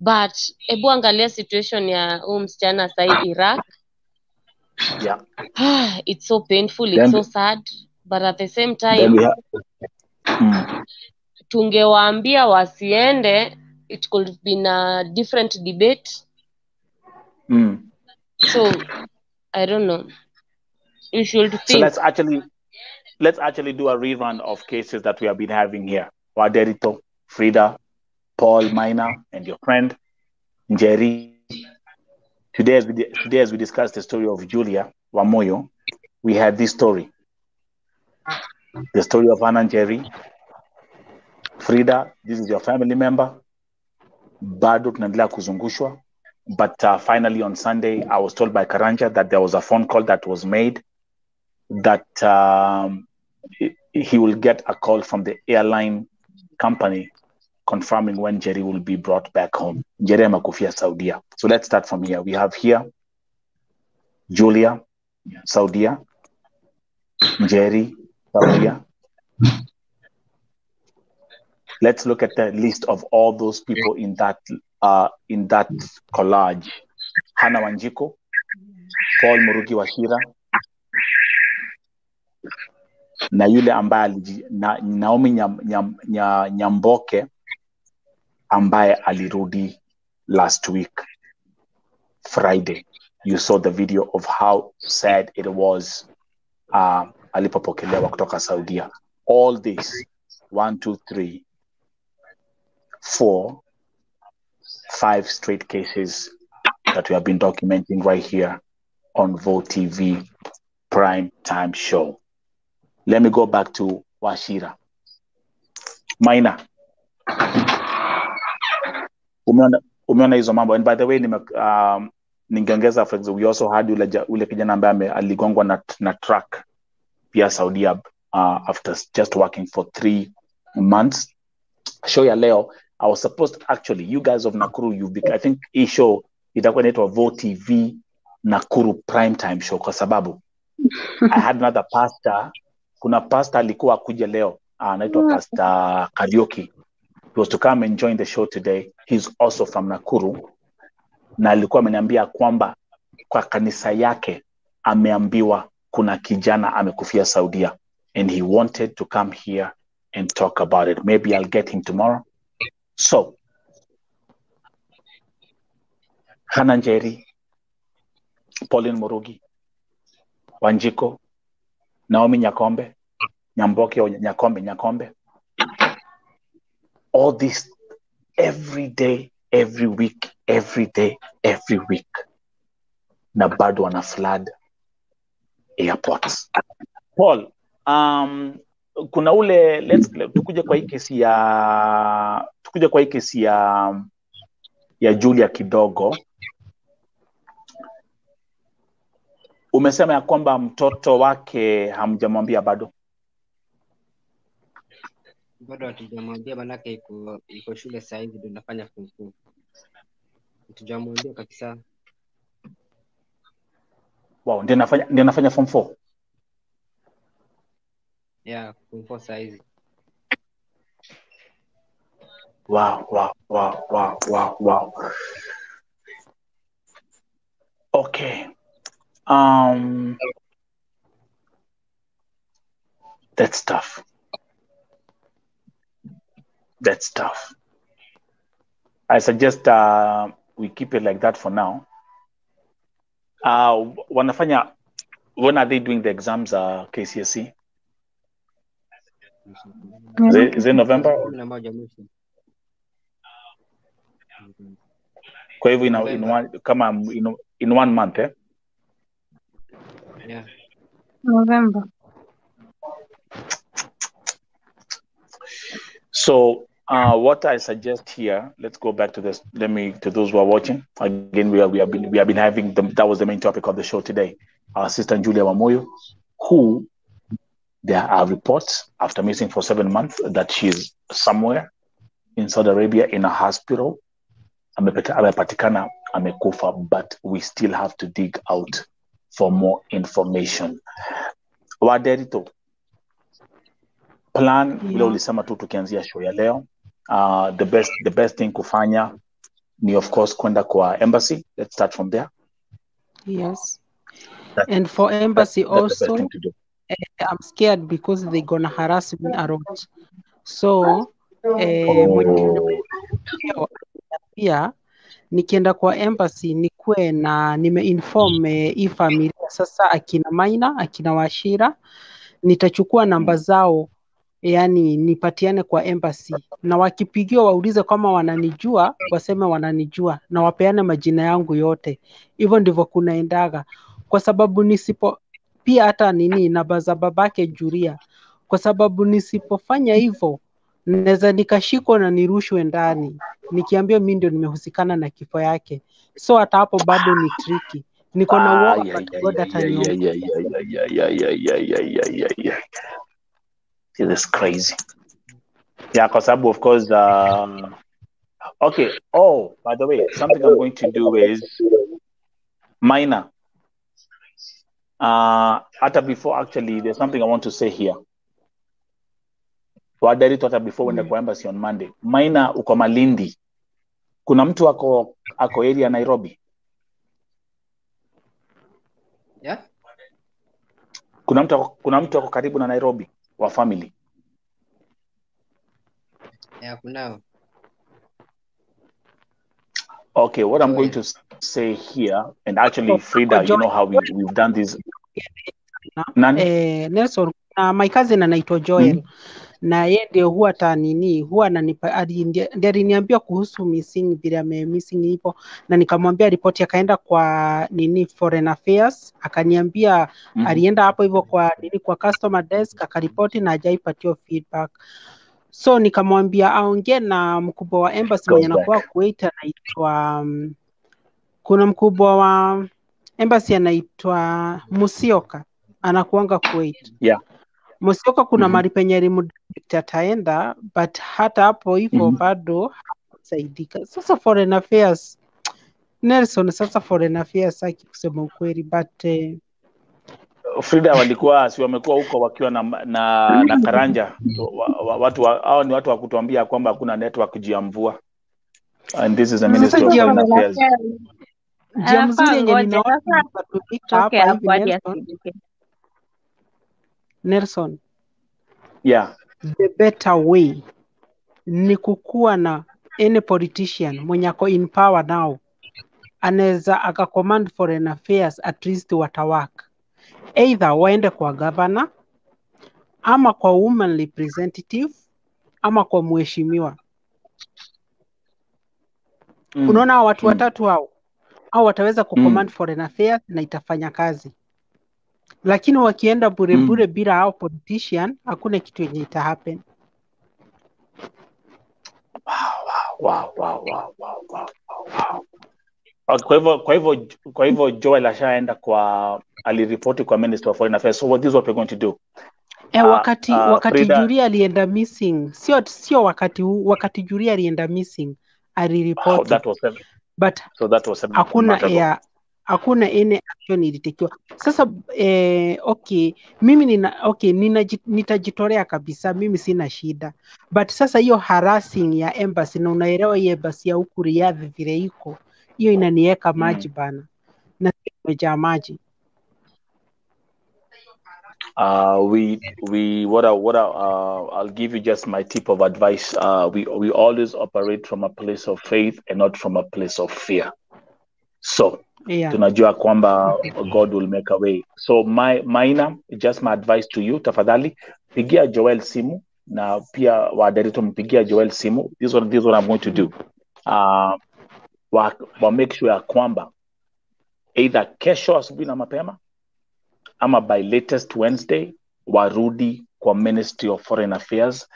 But ebu angalia situation ya msichana sai Iraq. It's so painful, it's so sad, but at the same time tungewaambia wasiende, it could have been a different debate. So I don't know, you should think. So let's actually do a rerun of cases that we have been having here. Waderito, Frida, Paul, Minor, and your friend Njeri. Today as we discussed the story of Julia Wamuyu, we had this story. The story of Anna Njeri. Frida, this is your family member. Bado tunaendelea kuzungushwa. But finally on Sunday, I was told by Karanja that there was a phone call that was made that he will get a call from the airline company confirming when Njeri will be brought back home. Njeri amekufia Saudia. So let's start from here. We have here Julia, Saudia. Njeri, Saudia. Let's look at the list of all those people in that collage. Hana Wanjiko, Paul Murugi Washira, na yule ambaye Naomi Nyamboke ambaye alirudi last week Friday. You saw the video of how sad it was alipopokelewa kutoka Saudia. All this 1, 2, 3, 4, 5 straight cases that we have been documenting right here on Vote TV Prime Time Show. Let me go back to Washira. Maina, umeona hizo mambo. And by the way, ningeongeza, for example, we also had ule kijana ambaye aligongwa na truck pia Saudia after just working for 3 months. Show ya leo, I was supposed to, actually, you guys of Nakuru, I think hii show itakuwa inaitwa Vote TV Nakuru Prime Time Show kwa sababu I had another pastor. Kuna pastor alikuwa akuja leo, anaitwa Pastor Karaoke. He was to come and join the show today. He's also from Nakuru. Na alikuwa ameniambia kwamba kwa kanisa yake ameambiwa kuna kijana amekufia Saudia, and he wanted to come here and talk about it. Maybe I'll get him tomorrow. So, Hana Njeri, Pauline Murugi, Wanjiko, Naomi Nyamboke or Nyakombe. All this every day, every week, every day, every week. Na bado wana flood airports. Paul, kuna ule tukuje kwa hii kesi ya Julia kidogo. Umesema ya kwamba mtoto wake hamjamwambia bado? Bado hatujamwambia, manake iko shule sasa hivi ndio nafanya form 4. Hatujamwambia kabisa. Wow, ndio nafanya form 4. Yeah, form 4 sasa hivi. Wow. Okay. That's tough. I suggest we keep it like that for now. When are they doing the exams, KCSE? Is it November? Kwa hivyo in one month, eh? Yeah. November. So what I suggest here, let's go back to this. To those who are watching again. We have been having them. That was the main topic of the show today. Our sister Julia Wamuyu, who there are reports after missing for 7 months that she's somewhere in Saudi Arabia in a hospital. Amepatikana, amekufa, but we still have to dig out for more information. Waderito, plan vile ulisema tu tukianzia show ya leo. The best thing kufanya ni of course kwenda kwa embassy. Let's start from there. Yes. And for embassy also, I'm scared because they're gonna harass me a lot. So pia nikienda kwa embassy nikuwe na nimeinform hii familia sasa, akina Maina, akina Washira, nitachukua namba zao, yani nipatiane kwa embassy, na wakipigiwa waulize kama wananijua, waseme wananijua, na wapeane majina yangu yote. Hivyo ndivyo kunaendaga, kwa sababu nisipo pia hata namba za babake Julia, kwa sababu nisipofanya hivyo naweza nikashikwa na nirushwe ndani nikiambia mimi ndio nimehusikana na kifo yake. So hata hapo bado ni tricky. Niko na uoga God ataniongoza. It is crazy. Yeah, kwa sababu of course okay. Oh, by the way, something I'm going to do is Minor. Hata before, actually, there's something I want to say here. Wadarito hata before wenda kwa embassy on Monday. Minor uko Malindi. Kuna mtu ako area Nairobi? Yeah? Kuna mtu ako karibu na Nairobi wa family? Yeah, kunao. Okay, what I'm going to say here, and actually Frida, you know how we've done this. Nelson, my cousin anaitwa Joel. Na yeye ndio huwa huwa aliniambia kuhusu missing, vile missing ipo, na nikamwambia ripoti, akaenda kwa foreign affairs, akaniambia alienda hapo hivyo kwa customer desk akaripoti na hajaipatiwa feedback. So nikamwambia aongee na mkubwa wa embassy mwenye anakuwa Kuwait, anaitwa kuna mkubwa wa embassy anaitwa Musioka, anakuanga Kuwait. Yeah. Musioka kuna mali penye redirect ataenda, but hata hapo hivyo bado hasaidika. Sasa foreign affairs, Nelson, sasa foreign affairs haki kusema ukweli, but Frida walikuwa wamekuwa huko wakiwa na karanja. Hao ni watu wa kutuambia kwamba hakuna network juu ya mvua. And this is a ministry of foreign affairs. Njia mzuri yenye ninaona hapa hivi Nelson. Yeah. The better way ni kukuwa na any politician mwenye ako in power now, anaweza akacommand foreign affairs, at least watawaka. Either waende kwa governor, ama kwa woman representative, ama kwa mheshimiwa. Unaona watu watatu hao wataweza kucommand foreign affairs na itafanya kazi. Lakini wakienda bure bila hao politician, hakuna kitu yenye ita happen. Wow. Kwa hivyo Joel ashaenda aliripoti kwa Minister of Foreign Affairs. So what is what we're going to do? Wakati Julia alienda missing, sio wakati Julia alienda missing aliripoti. That was hakuna any action ilitakiwa. Sasa okay, mimi nitajitolea kabisa, mimi sina shida. But sasa hiyo harassing ya embassy, na unaelewa hiyo embassy ya huku Riyadh vile iko, hiyo inaniweka maji bana. Na nimejaa maji. I'll give you just my tip of advice. We always operate from a place of faith and not from a place of fear. So tunajua kwamba God will make a way. So Maina, just my advice to you, tafadhali pigia Joel simu, na pia Wadarito mpigia Joel simu. This is what I'm going to do. Wa make sure ya kwamba either kesho asubuhi na mapema ama by latest Wednesday warudi kwa Ministry of Foreign Affairs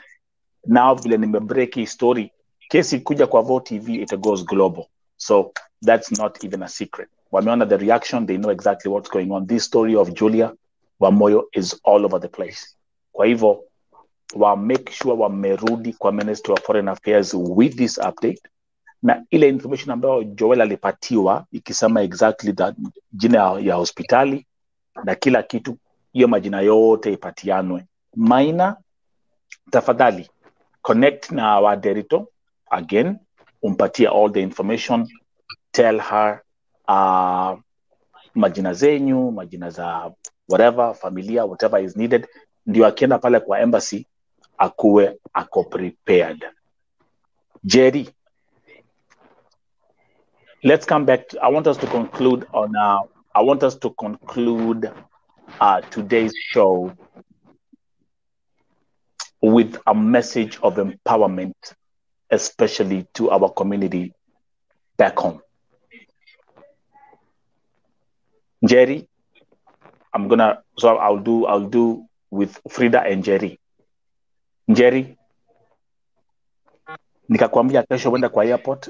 now vile nimebreak hii story, kesi kuja kwa Vo TV, it goes global. So that's not even a secret. Wameona the reaction, they know exactly what's going on. This story of Julia Wamuyu is all over the place. Kwa hivyo wa make sure wamerudi kwa Ministry of Foreign Affairs with this update, na ile information ambayo Joel alipatiwa ikisema exactly that jina ya hospitali na kila kitu, hiyo majina yote ipatianwe. Maina, tafadhali connect na wa Derito again, umpatie all the information, tell her majina zenyu, majina za whatever, familia, whatever is needed, ndio akienda pale kwa embassy akuwe ako prepared. Njeri, let's come back to, I want us to conclude today's show with a message of empowerment, especially to our community back home. Njeri, I'll do with Frida and Njeri. Njeri, nikakwambia kesho wenda kwa airport.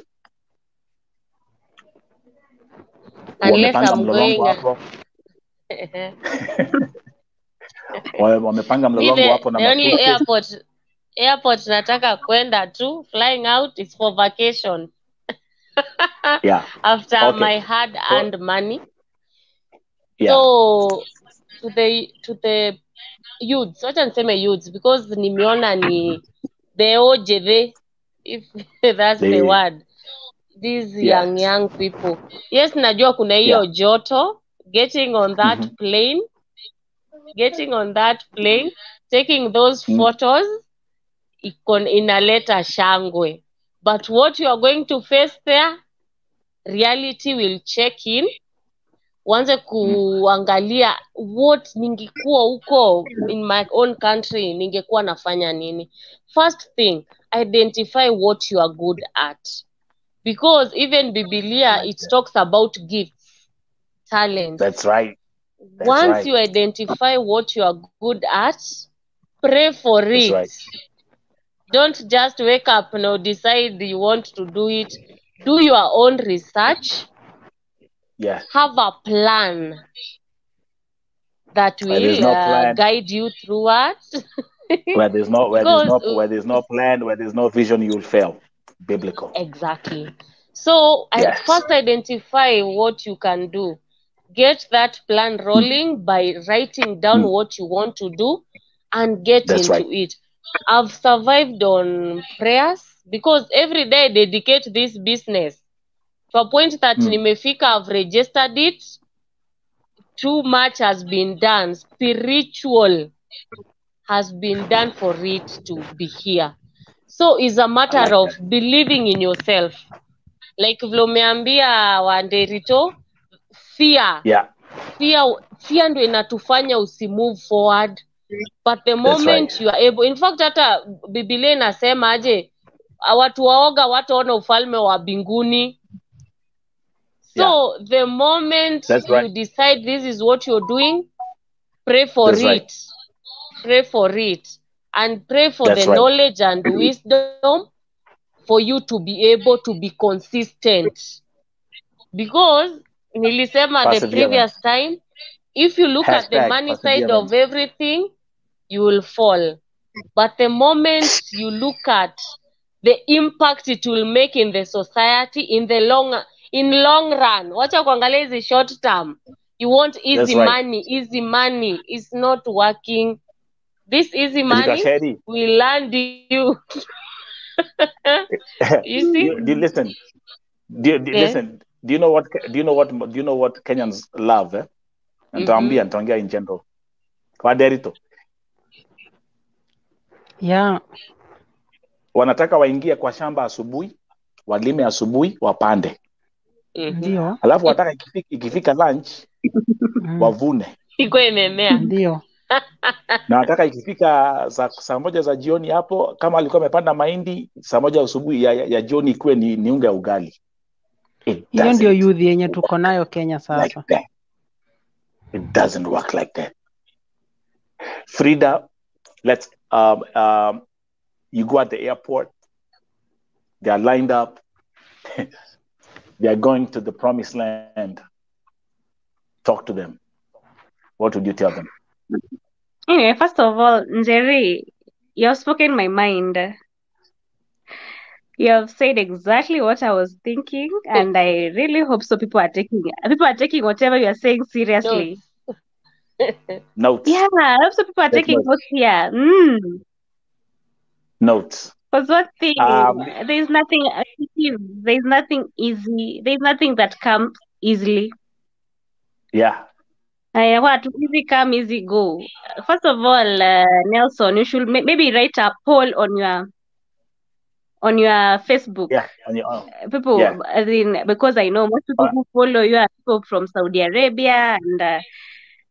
Unless Wamepanga I'm mlolongo going. hapo. Wamepanga mlolongo hapo na The only masuitcase. airport nataka kwenda tu, flying out is for vacation. Yeah. After Okay. my hard-earned money. Yeah. So to the youths, wacha niseme youths, because nimeona ni the OJV, if that's the word. These young people. Yes, najua kuna hiyo joto, getting on that plane, taking those photos, inaleta shangwe. But what you are going to face there, reality will check in. Wanze kuangalia what ningekuwa huko in my own country, ningekuwa nafanya nini. First thing, identify what you are good at. Because even Biblia, it talks about gifts, talents. That's right. Once you identify what you are good at, pray for it. Right. Don't just wake up and decide you want to do it. Do your own research. Yes. Have a plan that will guide you throughout. Where there's no plan, where there's no vision, you'll fail. Biblical. Exactly. So first identify what you can do. Get that plan rolling by writing down what you want to do and get into it. I've survived on prayers because every day I dedicate this business. To a point that nimefika, I've registered it. Too much has been done. Spiritual has been done for it to be here. So it's a matter of believing in yourself. Like vile umeambia wa Nderito, fear. Fear ndio inatufanya usimove forward. But the moment you are able, in fact hata Biblia inasema aje, watu waoga wataona ufalme wa mbinguni. So the moment you decide this is what you're doing, pray for it. Pray for it. And pray for the knowledge and wisdom for you to be able to be consistent. Because nilisema the previous time, if you look at the money side of everything, you will fall. But the moment you look at the impact it will make in the society in long run, wacha kuangalia hizi short term. You want easy money. Easy money is not working. This easy money will land you. You see? Do you listen? Listen? Do you know what Kenyans love? Nitaongea in general. Kwa Derito. Yeah. Wanataka waingie kwa shamba asubuhi, walime asubuhi, wapande. Ndio. Alafu wataka ikifika lunch wavune. Iko imemea. Ndio. Na wataka ikifika saa moja za jioni hapo, kama alikuwa amepanda mahindi, saa moja asubuhi ya jioni ikuwe ni unga ya ugali. Hiyo ndio youth yenye tuko nayo Kenya sasa. Like it doesn't work like that. Frida, let's You go at the airport, they are lined up, they are going to the promised land. Talk to them. What would you tell them? Anyway, first of all, Njeri, you have spoken my mind. You have said exactly what I was thinking, and I really hope so. People are taking whatever you are saying seriously. Notes. Yeah, I hope so. People are Take taking notes. notes here. Notes. Because one thing, there's nothing there's nothing easy. There's nothing that comes easily. Yeah. What easy come, easy go. First of all, Nelson, you should maybe write a poll on your Facebook. Yeah. On your own. People, Yeah. as in, because I know most people who follow you are people from Saudi Arabia, and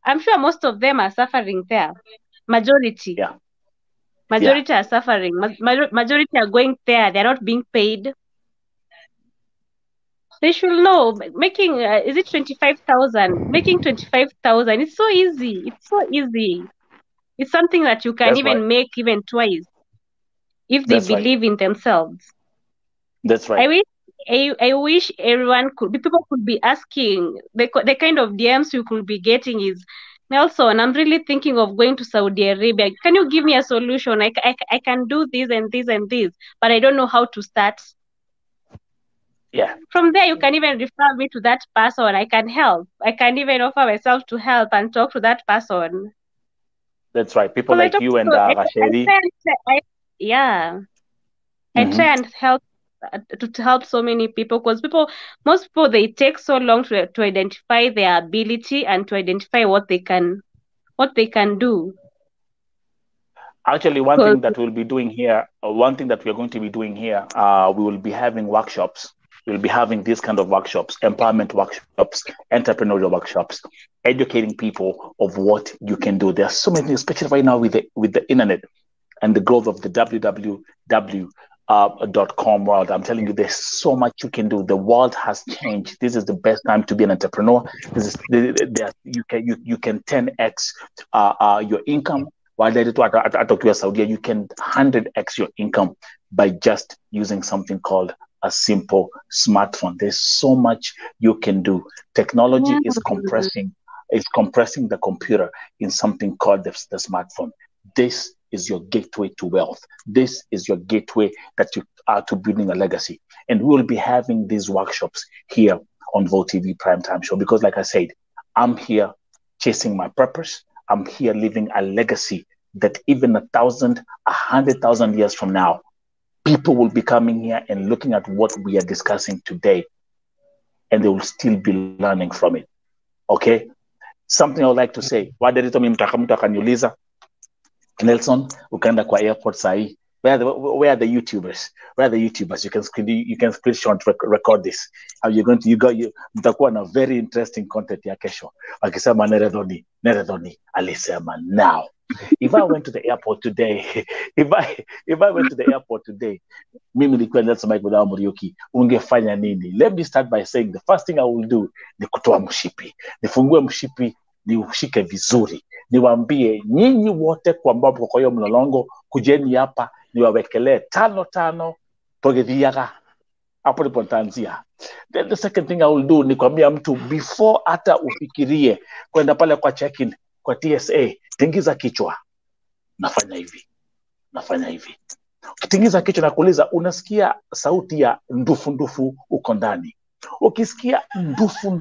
I'm sure most of them are suffering there. Majority. Yeah. Majority are suffering. Majority are going there. They're not being paid. They should know. Making is it 25,000? Making 25,000. It's so easy. It's so easy. It's something that you can make even twice if they believe in themselves. That's right. I wish everyone people could be asking the kind of DMs you could be getting is, Nelson, I'm really thinking of going to Saudi Arabia. Can you give me a solution? I can do this and this and this, but I don't know how to start. Yeah. From there, you can even refer me to that person. I can help. I can even offer myself to help and talk to that person. That's right. People like you and Rashedi. I try and help to help so many people, because most people, they take so long to identify their ability and to identify what they can do. Actually, one thing that we'll be doing here, one thing that we're going to be doing here, we will be having workshops. We'll be having these kind of workshops, empowerment workshops, entrepreneurial workshops, educating people of what you can do. There are so many, especially right now with the internet and the growth of the www.com world. I'm telling you, there's so much you can do. The world has changed. This is the best time to be an entrepreneur. You can 10x your income. While you can 100x your income by just using something called a simple smartphone. There's so much you can do. Technology is compressing the computer in something called the smartphone. This is your gateway to wealth. This is your gateway that you are to building a legacy. And we will be having these workshops here on VoTV Primetime Show, because like I said, I'm here chasing my purpose. I'm here leaving a legacy that even 1,000, 100,000 years from now, people will be coming here and looking at what we are discussing today, and they will still be learning from it. Okay? Something I would like to say. Mtu akaniuliza, Nelson, ukaenda kwa airport sahi. Where are the YouTubers? Where are the YouTubers? You can screenshot record this. How you going to mtakuwa na very interesting content ya kesho. Akisema Neredhoni alisema now. If I went to the airport today, mimi nilikuwa Nelson Mike without Muriuki, ungefanya nini? Let me start by saying the first thing I will do ni kutoa mshipi. Nifungue mshipi, niushike vizuri. Niwaambie nyinyi wote kwa ambapo kwa hiyo mlolongo, kujeni hapa niwawekelee 5 togedhiaga hapo ndipo nitaanzia. Then the second thing I will do ni kuambia mtu, before hata ufikirie kwenda pale kwa check-in kwa TSA, tingiza kichwa, nafanya hivi. Ukitingiza kichwa na kuuliza, unasikia sauti ya ndufu uko ndani. Ukisikia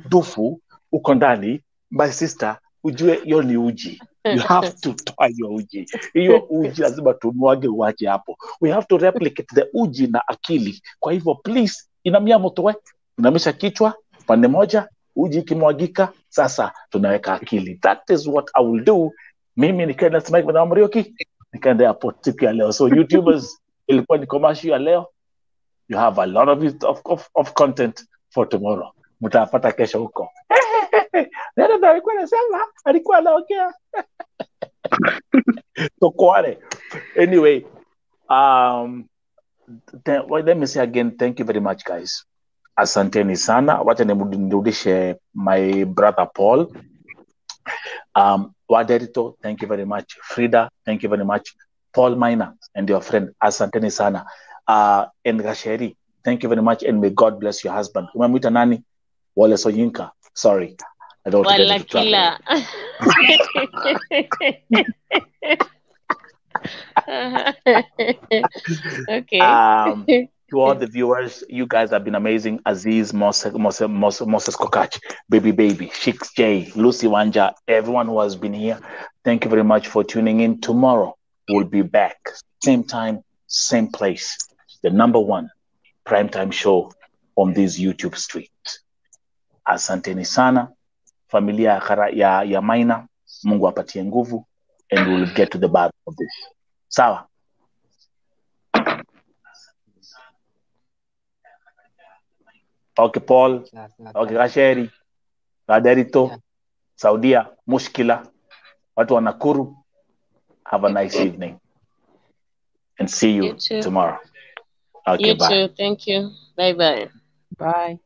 ndufu uko ndani, my sister, ujue hiyo ni uji. You have to toa hiyo uji. Hiyo uji lazima tumwage uache hapo. We have to replicate the uji na akili. Kwa hivyo please, inamia motowe, unamisha kichwa pande moja, uji kimwagika, sasa tunaweka akili. That is what I will do. Mimi nikaenda Smike na Muriuki, nikaenda airport siku ya leo. So YouTubers, ilikuwa ni commercial ya leo. You have a lot of content for tomorrow. Mtapata kesho huko. Ndio alikuwa anasema, alikuwa anaongea. Tokware. Anyway, let me say again, thank you very much, guys. Asanteni sana. Wacha nirudishe my brother Paul. Waderito, thank you very much. Frida, thank you very much. Paul Maina and your friend asanteni sana. And Gasheri, thank you very much, and may God bless your husband. Umemwita nani? Wale Soyinka. Sorry, I don't want to get into trouble. Okay. To all the viewers, you guys have been amazing. Aziz, Moses Kokach, Baby, Shix J, Lucy Wanja, everyone who has been here. Thank you very much for tuning in. Tomorrow we'll be back. Same time, same place. The #1 primetime show on this YouTube street. Asanteni sana. Familia ya Maina. Mungu apatie nguvu. And we'll get to the bottom of this. Sawa. Okay, Paul. Okay, Gasheri. Gaderito. Saudia. Mushkila. Watu wa Nakuru. Have a nice evening. And see you tomorrow. Okay, You bye. too. Thank you. Bye-bye. Bye.